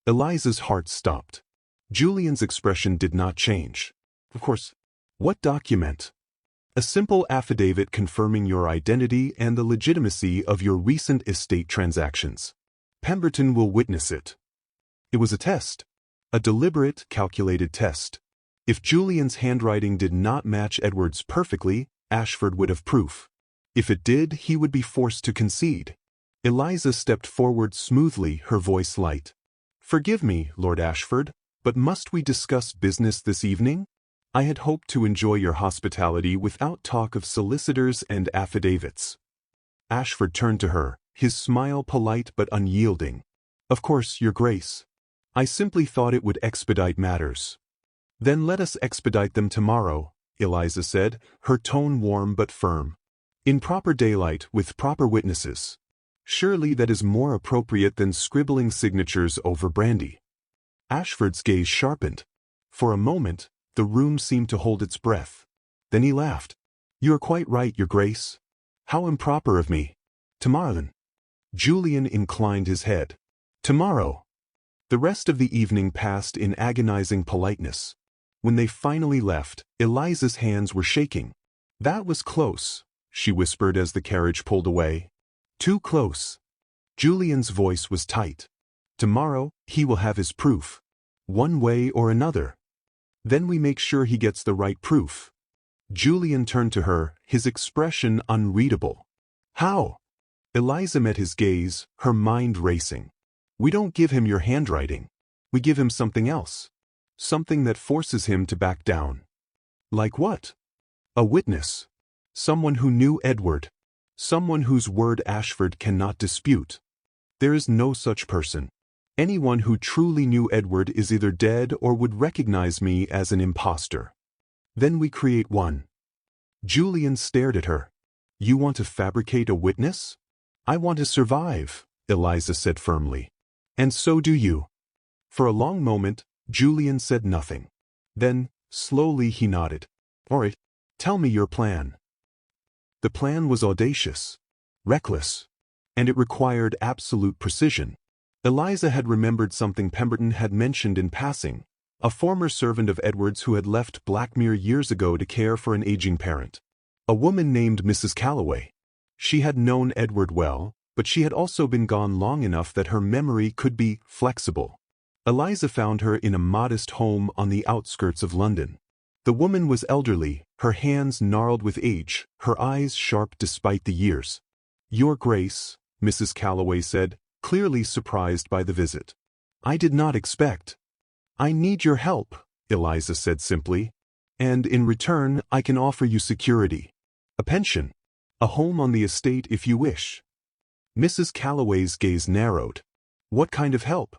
A: Eliza's heart stopped. Julian's expression did not change. Of course. What document? A simple affidavit confirming your identity and the legitimacy of your recent estate transactions. Pemberton will witness it. It was a test. A deliberate, calculated test. If Julian's handwriting did not match Edward's perfectly, Ashford would have proof. If it did, he would be forced to concede. Eliza stepped forward smoothly, her voice light. Forgive me, Lord Ashford, but must we discuss business this evening? I had hoped to enjoy your hospitality without talk of solicitors and affidavits. Ashford turned to her, his smile polite but unyielding. Of course, Your Grace. I simply thought it would expedite matters. Then let us expedite them tomorrow, Eliza said, her tone warm but firm. In proper daylight, with proper witnesses. Surely that is more appropriate than scribbling signatures over brandy. Ashford's gaze sharpened. For a moment, the room seemed to hold its breath. Then he laughed. You are quite right, Your Grace. How improper of me. Tomorrow then. Julian inclined his head. Tomorrow. The rest of the evening passed in agonizing politeness. When they finally left, Eliza's hands were shaking. That was close, she whispered as the carriage pulled away. Too close. Julian's voice was tight. Tomorrow, he will have his proof. One way or another. Then we make sure he gets the right proof. Julian turned to her, his expression unreadable. How? Eliza met his gaze, her mind racing. We don't give him your handwriting. We give him something else. Something that forces him to back down. Like what? A witness. Someone who knew Edward. Someone whose word Ashford cannot dispute. There is no such person. Anyone who truly knew Edward is either dead or would recognize me as an imposter. Then we create one. Julian stared at her. You want to fabricate a witness? I want to survive, Eliza said firmly. And so do you. For a long moment, Julian said nothing. Then, slowly he nodded. All right, tell me your plan. The plan was audacious, reckless, and it required absolute precision. Eliza had remembered something Pemberton had mentioned in passing, a former servant of Edward's who had left Blackmere years ago to care for an aging parent. A woman named Mrs. Calloway. She had known Edward well, but she had also been gone long enough that her memory could be flexible. Eliza found her in a modest home on the outskirts of London. The woman was elderly, her hands gnarled with age, her eyes sharp despite the years. Your Grace, Mrs. Calloway said, clearly surprised by the visit. I did not expect. I need your help, Eliza said simply. And in return, I can offer you security. A pension. A home on the estate if you wish. Mrs. Calloway's gaze narrowed. What kind of help?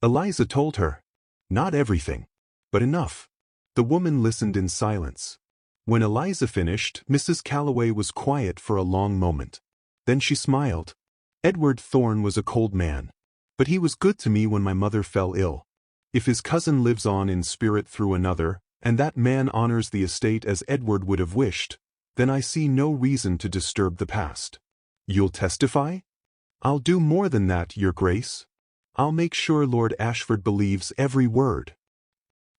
A: Eliza told her. Not everything. But enough. The woman listened in silence. When Eliza finished, Mrs. Calloway was quiet for a long moment. Then she smiled. Edward Thorne was a cold man. But he was good to me when my mother fell ill. If his cousin lives on in spirit through another, and that man honors the estate as Edward would have wished, then I see no reason to disturb the past. You'll testify? I'll do more than that, Your Grace. I'll make sure Lord Ashford believes every word.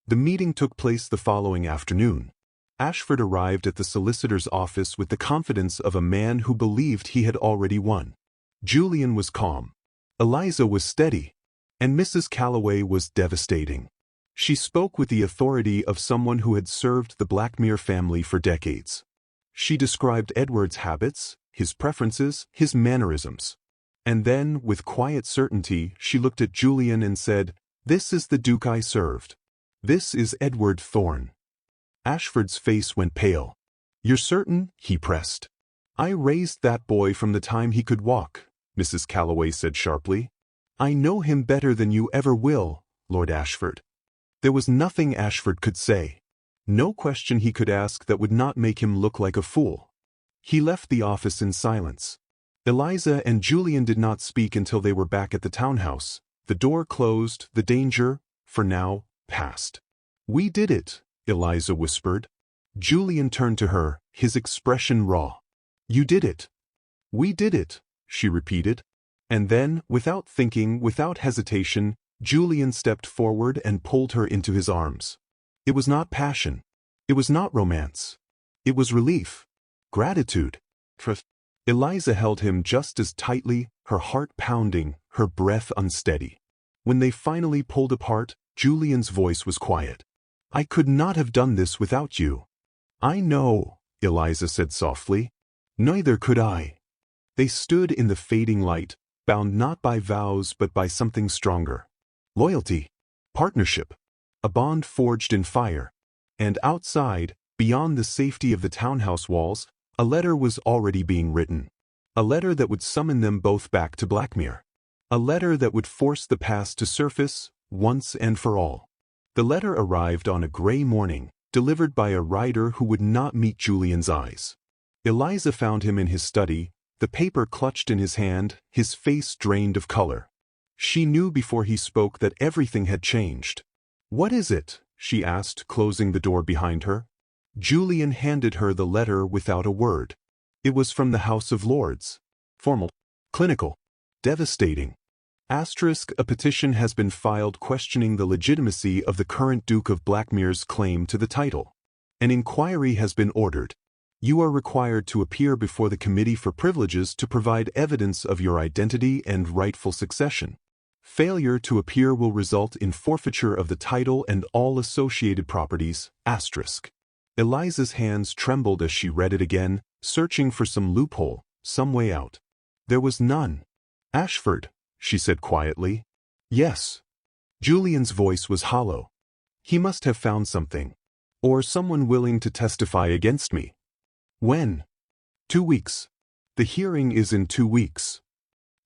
A: The meeting took place the following afternoon. Ashford arrived at the solicitor's office with the confidence of a man who believed he had already won. Julian was calm. Eliza was steady. And Mrs. Calloway was devastating. She spoke with the authority of someone who had served the Blackmere family for decades. She described Edward's habits, his preferences, his mannerisms. And then, with quiet certainty, she looked at Julian and said, This is the Duke I served. This is Edward Thorne. Ashford's face went pale. You're certain? He pressed. I raised that boy from the time he could walk, Mrs. Calloway said sharply. I know him better than you ever will, Lord Ashford. There was nothing Ashford could say. No question he could ask that would not make him look like a fool. He left the office in silence. Eliza and Julian did not speak until they were back at the townhouse. The door closed, the danger, for now, passed. "We did it," Eliza whispered. Julian turned to her, his expression raw. "You did it." "We did it," she repeated. And then, without thinking, without hesitation, Julian stepped forward and pulled her into his arms. It was not passion. It was not romance. It was relief. Gratitude. Trust. Eliza held him just as tightly, her heart pounding, her breath unsteady. When they finally pulled apart, Julian's voice was quiet. "I could not have done this without you." "I know," Eliza said softly. "Neither could I." They stood in the fading light, bound not by vows but by something stronger. Loyalty. Partnership. A bond forged in fire. And outside, beyond the safety of the townhouse walls, a letter was already being written. A letter that would summon them both back to Blackmere. A letter that would force the past to surface, once and for all. The letter arrived on a gray morning, delivered by a rider who would not meet Julian's eyes. Eliza found him in his study, the paper clutched in his hand, his face drained of color. She knew before he spoke that everything had changed. "What is it?" she asked, closing the door behind her. Julian handed her the letter without a word. It was from the House of Lords. Formal. Clinical. Devastating. A petition has been filed questioning the legitimacy of the current Duke of Blackmere's claim to the title. An inquiry has been ordered. You are required to appear before the Committee for Privileges to provide evidence of your identity and rightful succession. Failure to appear will result in forfeiture of the title and all associated properties. Eliza's hands trembled as she read it again, searching for some loophole, some way out. There was none. "Ashford," she said quietly. "Yes." Julian's voice was hollow. "He must have found something. Or someone willing to testify against me." "When?" 2 weeks. The hearing is in 2 weeks.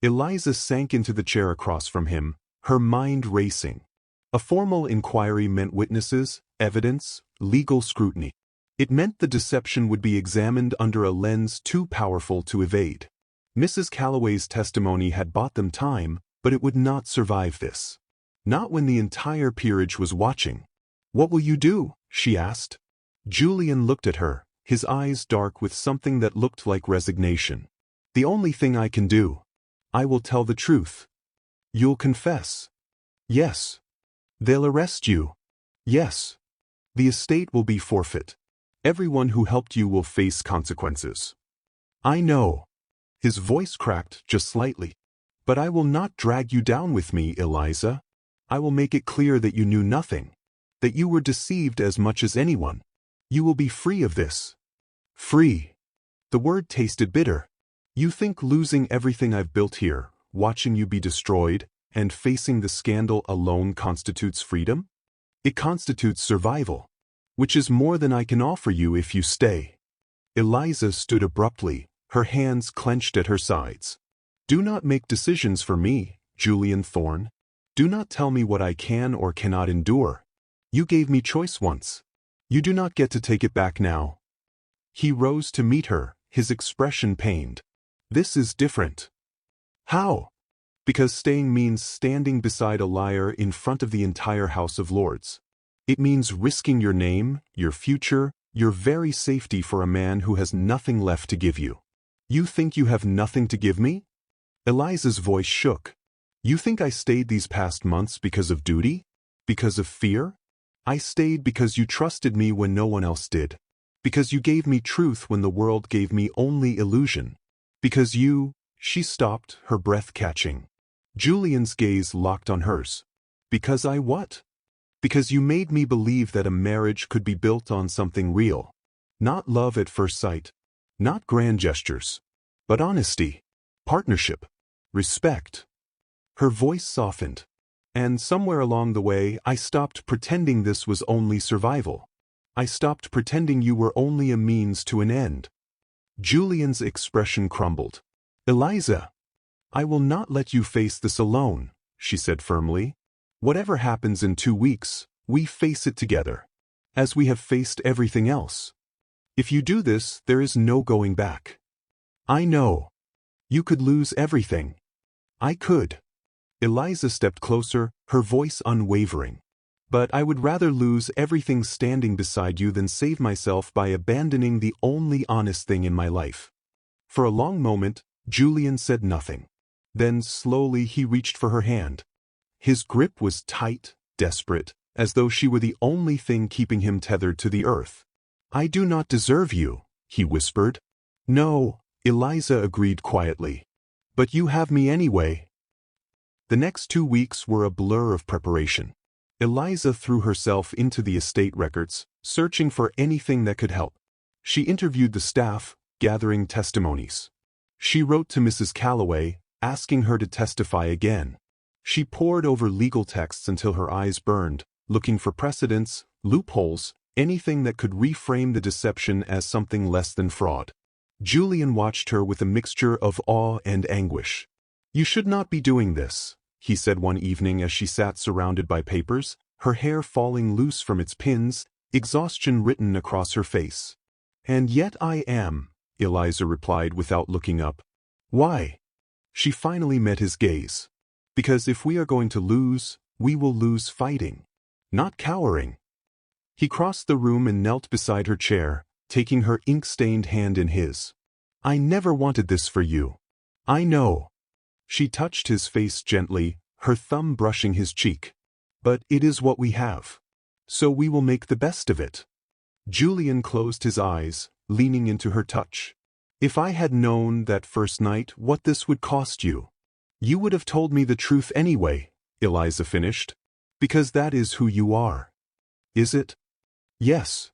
A: Eliza sank into the chair across from him, her mind racing. A formal inquiry meant witnesses, evidence, legal scrutiny. It meant the deception would be examined under a lens too powerful to evade. Mrs. Calloway's testimony had bought them time, but it would not survive this. Not when the entire peerage was watching. "What will you do?" she asked. Julian looked at her, his eyes dark with something that looked like resignation. "The only thing I can do. I will tell the truth." "You'll confess?" "Yes." "They'll arrest you?" "Yes." "The estate will be forfeit. Everyone who helped you will face consequences." "I know." His voice cracked just slightly. "But I will not drag you down with me, Eliza. I will make it clear that you knew nothing, that you were deceived as much as anyone. You will be free of this." "Free." The word tasted bitter. "You think losing everything I've built here, watching you be destroyed, and facing the scandal alone constitutes freedom? It constitutes survival, which is more than I can offer you if you stay." Eliza stood abruptly, her hands clenched at her sides. "Do not make decisions for me, Julian Thorne. Do not tell me what I can or cannot endure. You gave me choice once. You do not get to take it back now." He rose to meet her, his expression pained. "This is different." "How?" "Because staying means standing beside a liar in front of the entire House of Lords. It means risking your name, your future, your very safety for a man who has nothing left to give you." "You think you have nothing to give me?" Eliza's voice shook. "You think I stayed these past months because of duty? Because of fear? I stayed because you trusted me when no one else did. Because you gave me truth when the world gave me only illusion. Because you—" She stopped, her breath catching. Julian's gaze locked on hers. "Because I what?" "Because you made me believe that a marriage could be built on something real. Not love at first sight. Not grand gestures. But honesty. Partnership. Respect." Her voice softened. "And somewhere along the way, I stopped pretending this was only survival. I stopped pretending you were only a means to an end." Julian's expression crumbled. "Eliza, I will not let you face this alone," she said firmly. "Whatever happens in 2 weeks, we face it together. As we have faced everything else." If you do this, there is no going back. I know. You could lose everything. I could. Eliza stepped closer, her voice unwavering. But I would rather lose everything standing beside you than save myself by abandoning the only honest thing in my life. For a long moment, Julian said nothing. Then slowly he reached for her hand. His grip was tight, desperate, as though she were the only thing keeping him tethered to the earth. I do not deserve you, he whispered. No, Eliza agreed quietly. But you have me anyway. The next 2 weeks were a blur of preparation. Eliza threw herself into the estate records, searching for anything that could help. She interviewed the staff, gathering testimonies. She wrote to Mrs. Calloway, asking her to testify again. She pored over legal texts until her eyes burned, looking for precedents, loopholes, anything that could reframe the deception as something less than fraud. Julian watched her with a mixture of awe and anguish. You should not be doing this, he said one evening as she sat surrounded by papers, her hair falling loose from its pins, exhaustion written across her face. And yet I am, Eliza replied without looking up. Why? She finally met his gaze. Because if we are going to lose, we will lose fighting, not cowering. He crossed the room and knelt beside her chair, taking her ink-stained hand in his. I never wanted this for you. I know. She touched his face gently, her thumb brushing his cheek. But it is what we have. So we will make the best of it. Julian closed his eyes, leaning into her touch. If I had known that first night what this would cost you, you would have told me the truth anyway, Eliza finished. Because that is who you are. Is it? Yes.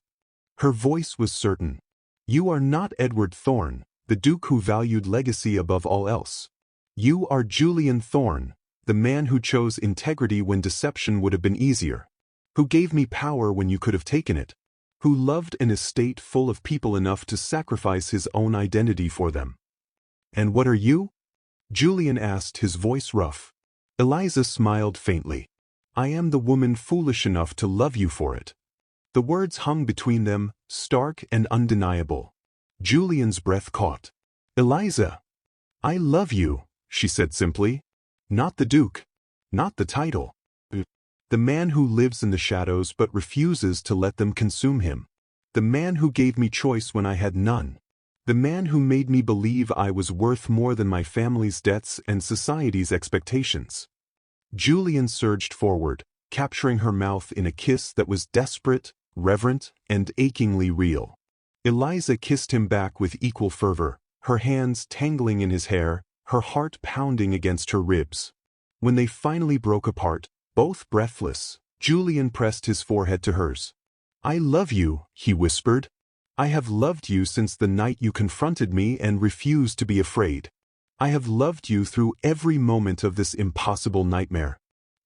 A: Her voice was certain. You are not Edward Thorne, the Duke who valued legacy above all else. You are Julian Thorne, the man who chose integrity when deception would have been easier, who gave me power when you could have taken it, who loved an estate full of people enough to sacrifice his own identity for them. And what are you? Julian asked, his voice rough. Eliza smiled faintly. I am the woman foolish enough to love you for it. The words hung between them, stark and undeniable. Julian's breath caught. Eliza. I love you, she said simply. Not the Duke. Not the title. The man who lives in the shadows but refuses to let them consume him. The man who gave me choice when I had none. The man who made me believe I was worth more than my family's debts and society's expectations. Julian surged forward, capturing her mouth in a kiss that was desperate, reverent, and achingly real. Eliza kissed him back with equal fervor, her hands tangling in his hair, her heart pounding against her ribs. When they finally broke apart, both breathless, Julian pressed his forehead to hers. I love you, he whispered. I have loved you since the night you confronted me and refused to be afraid. I have loved you through every moment of this impossible nightmare.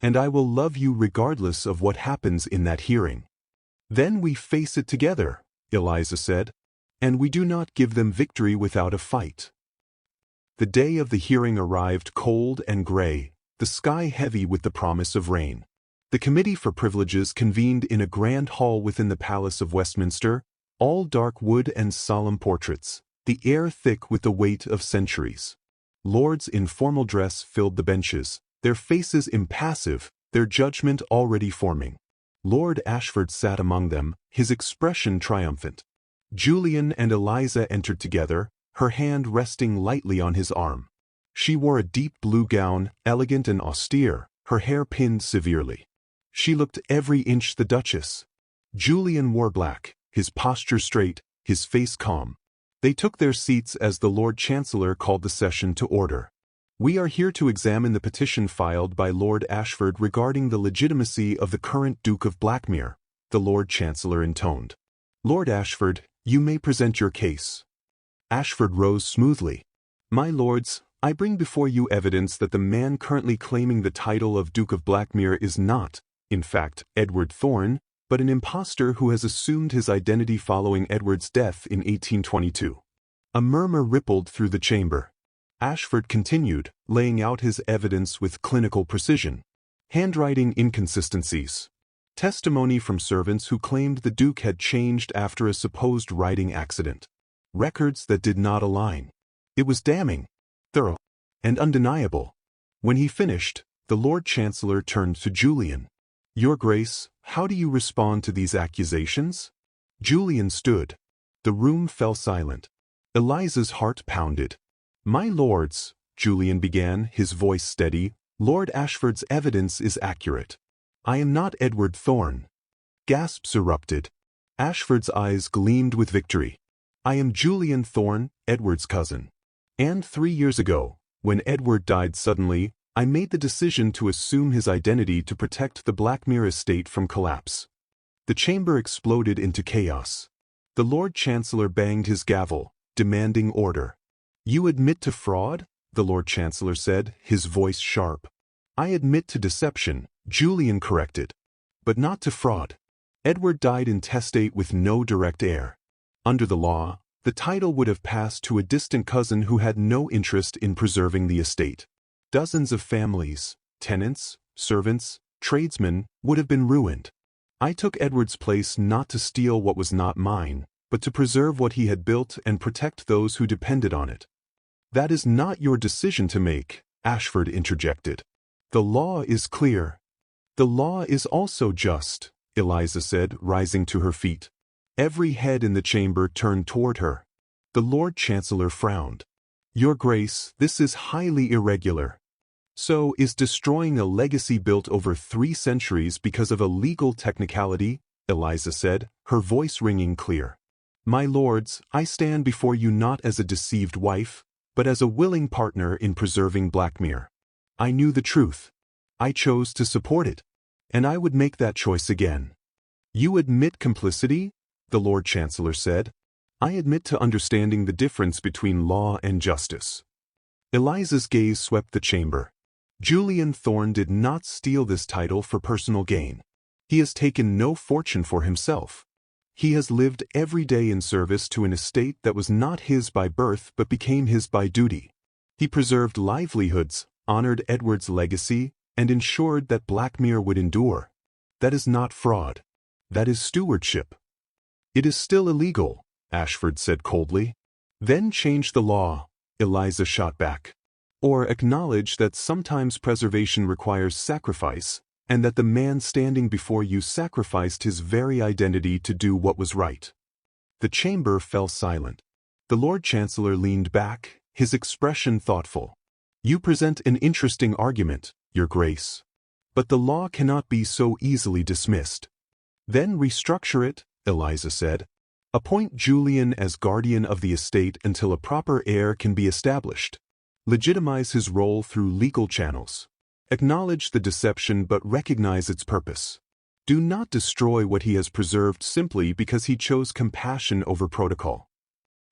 A: And I will love you regardless of what happens in that hearing. Then we face it together, Eliza said. And we do not give them victory without a fight. The day of the hearing arrived cold and gray, the sky heavy with the promise of rain. The Committee for Privileges convened in a grand hall within the Palace of Westminster, all dark wood and solemn portraits, the air thick with the weight of centuries. Lords in formal dress filled the benches, their faces impassive, their judgment already forming. Lord Ashford sat among them, his expression triumphant. Julian and Eliza entered together, her hand resting lightly on his arm. She wore a deep blue gown, elegant and austere, her hair pinned severely. She looked every inch the Duchess. Julian wore black, his posture straight, his face calm. They took their seats as the Lord Chancellor called the session to order. We are here to examine the petition filed by Lord Ashford regarding the legitimacy of the current Duke of Blackmere, the Lord Chancellor intoned. Lord Ashford, you may present your case. Ashford rose smoothly. My lords, I bring before you evidence that the man currently claiming the title of Duke of Blackmere is not, in fact, Edward Thorne, but an imposter who has assumed his identity following Edward's death in 1822. A murmur rippled through the chamber. Ashford continued, laying out his evidence with clinical precision. Handwriting inconsistencies. Testimony from servants who claimed the Duke had changed after a supposed riding accident. Records that did not align. It was damning, thorough, and undeniable. When he finished, the Lord Chancellor turned to Julian. "Your Grace, how do you respond to these accusations?" Julian stood. The room fell silent. Eliza's heart pounded. "My lords," Julian began, his voice steady, "Lord Ashford's evidence is accurate. I am not Edward Thorne." Gasps erupted. Ashford's eyes gleamed with victory. "I am Julian Thorne, Edward's cousin. And 3 years ago, when Edward died suddenly, I made the decision to assume his identity to protect the Blackmere estate from collapse." The chamber exploded into chaos. The Lord Chancellor banged his gavel, demanding order. "You admit to fraud?" the Lord Chancellor said, his voice sharp. "I admit to deception," Julian corrected. "But not to fraud. Edward died intestate with no direct heir. Under the law, the title would have passed to a distant cousin who had no interest in preserving the estate. Dozens of families, tenants, servants, tradesmen, would have been ruined. I took Edward's place not to steal what was not mine, but to preserve what he had built and protect those who depended on it." "That is not your decision to make," Ashford interjected. "The law is clear." "The law is also just," Eliza said, rising to her feet. Every head in the chamber turned toward her. The Lord Chancellor frowned. "Your Grace, this is highly irregular." "So is destroying a legacy built over 3 centuries because of a legal technicality," Eliza said, her voice ringing clear. "My lords, I stand before you not as a deceived wife, but as a willing partner in preserving Blackmere. I knew the truth. I chose to support it. And I would make that choice again." "You admit complicity?" the Lord Chancellor said. "I admit to understanding the difference between law and justice." Eliza's gaze swept the chamber. "Julian Thorne did not steal this title for personal gain. He has taken no fortune for himself. He has lived every day in service to an estate that was not his by birth but became his by duty. He preserved livelihoods, honored Edward's legacy, and ensured that Blackmere would endure. That is not fraud. That is stewardship." "It is still illegal," Ashford said coldly. "Then change the law," Eliza shot back. "Or acknowledge that sometimes preservation requires sacrifice, and that the man standing before you sacrificed his very identity to do what was right." The chamber fell silent. The Lord Chancellor leaned back, his expression thoughtful. "You present an interesting argument, Your Grace. But the law cannot be so easily dismissed." "Then restructure it," Eliza said. "Appoint Julian as guardian of the estate until a proper heir can be established. Legitimize his role through legal channels. Acknowledge the deception but recognize its purpose. Do not destroy what he has preserved simply because he chose compassion over protocol."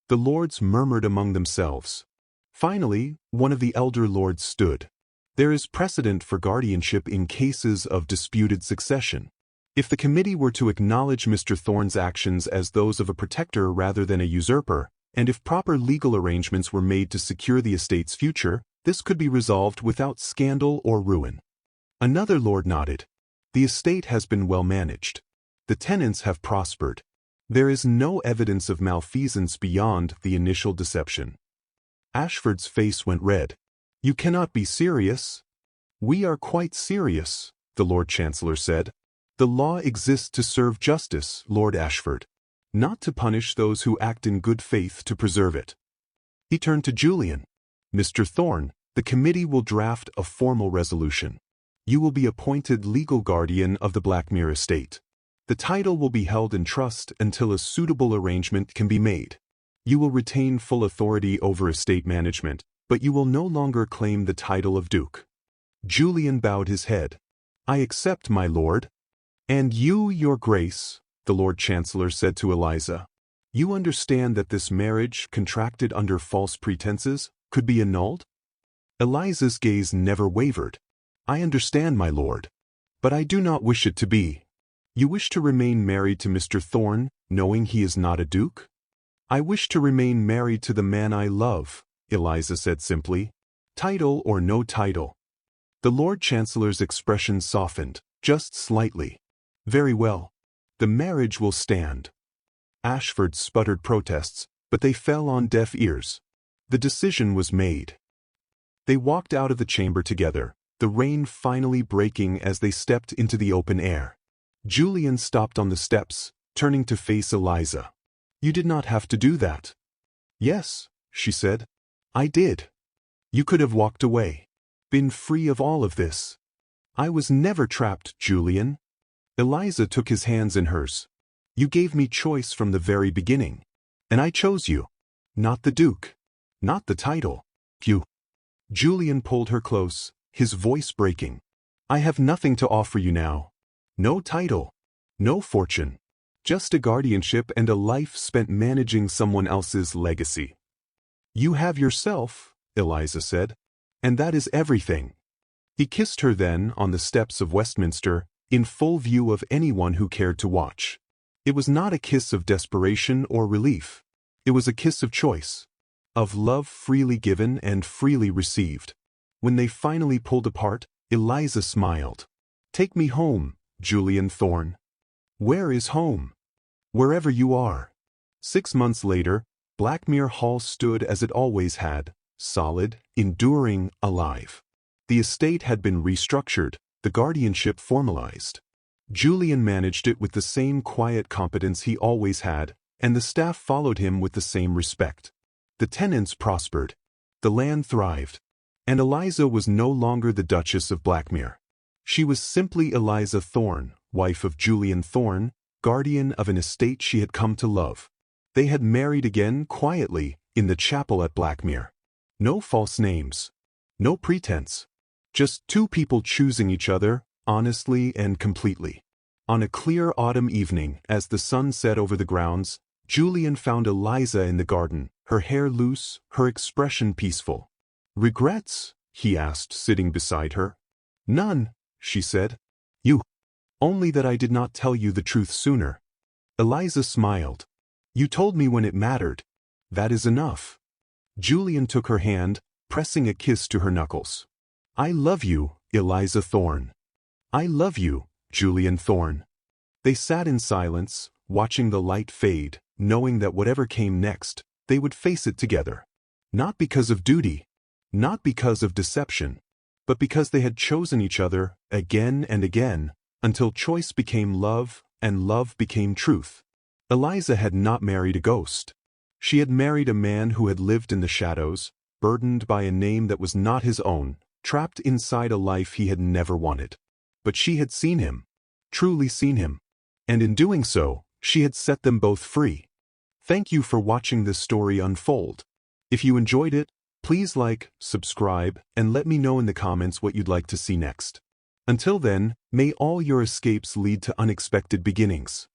A: The lords murmured among themselves. Finally, one of the elder lords stood. "There is precedent for guardianship in cases of disputed succession. If the committee were to acknowledge Mr. Thorne's actions as those of a protector rather than a usurper, and if proper legal arrangements were made to secure the estate's future, this could be resolved without scandal or ruin." Another lord nodded. "The estate has been well managed. The tenants have prospered. There is no evidence of malfeasance beyond the initial deception." Ashford's face went red. "You cannot be serious." "We are quite serious," the Lord Chancellor said. "The law exists to serve justice, Lord Ashford, not to punish those who act in good faith to preserve it." He turned to Julian. "Mr. Thorne, the committee will draft a formal resolution. You will be appointed legal guardian of the Blackmere estate. The title will be held in trust until a suitable arrangement can be made. You will retain full authority over estate management, but you will no longer claim the title of Duke." Julian bowed his head. "I accept, my lord." "And you, Your Grace," the Lord Chancellor said to Eliza. "You understand that this marriage, contracted under false pretenses, could be annulled?" Eliza's gaze never wavered. "I understand, my lord. But I do not wish it to be." "You wish to remain married to Mr. Thorne, knowing he is not a duke?" "I wish to remain married to the man I love," Eliza said simply. "Title or no title." The Lord Chancellor's expression softened, just slightly. Very well. The marriage will stand. Ashford sputtered protests, but they fell on deaf ears. The decision was made. They walked out of the chamber together, the rain finally breaking as they stepped into the open air. Julian stopped on the steps, turning to face Eliza. You did not have to do that. Yes, she said. I did. You could have walked away. Been free of all of this. I was never trapped, Julian. Eliza took his hands in hers. You gave me choice from the very beginning. And I chose you. Not the Duke. Not the title. You. Julian pulled her close, his voice breaking. I have nothing to offer you now. No title. No fortune. Just a guardianship and a life spent managing someone else's legacy. You have yourself, Eliza said. And that is everything. He kissed her then on the steps of Westminster, in full view of anyone who cared to watch. It was not a kiss of desperation or relief. It was a kiss of choice. Of love freely given and freely received. When they finally pulled apart, Eliza smiled. Take me home, Julian Thorne. Where is home? Wherever you are. 6 months later, Blackmere Hall stood as it always had, solid, enduring, alive. The estate had been restructured, the guardianship formalized. Julian managed it with the same quiet competence he always had, and the staff followed him with the same respect. The tenants prospered. The land thrived. And Eliza was no longer the Duchess of Blackmere. She was simply Eliza Thorne, wife of Julian Thorne, guardian of an estate she had come to love. They had married again quietly, in the chapel at Blackmere. No false names. No pretense. Just two people choosing each other, honestly and completely. On a clear autumn evening, as the sun set over the grounds, Julian found Eliza in the garden, her hair loose, her expression peaceful. Regrets? He asked, sitting beside her. None, she said. You. Only that I did not tell you the truth sooner. Eliza smiled. You told me when it mattered. That is enough. Julian took her hand, pressing a kiss to her knuckles. I love you, Eliza Thorne. I love you, Julian Thorne. They sat in silence, watching the light fade, knowing that whatever came next, they would face it together. Not because of duty, not because of deception, but because they had chosen each other again and again, until choice became love and love became truth. Eliza had not married a ghost. She had married a man who had lived in the shadows, burdened by a name that was not his own, trapped inside a life he had never wanted. But she had seen him, truly seen him, and in doing so, she had set them both free. Thank you for watching this story unfold. If you enjoyed it, please like, subscribe, and let me know in the comments what you'd like to see next. Until then, may all your escapes lead to unexpected beginnings.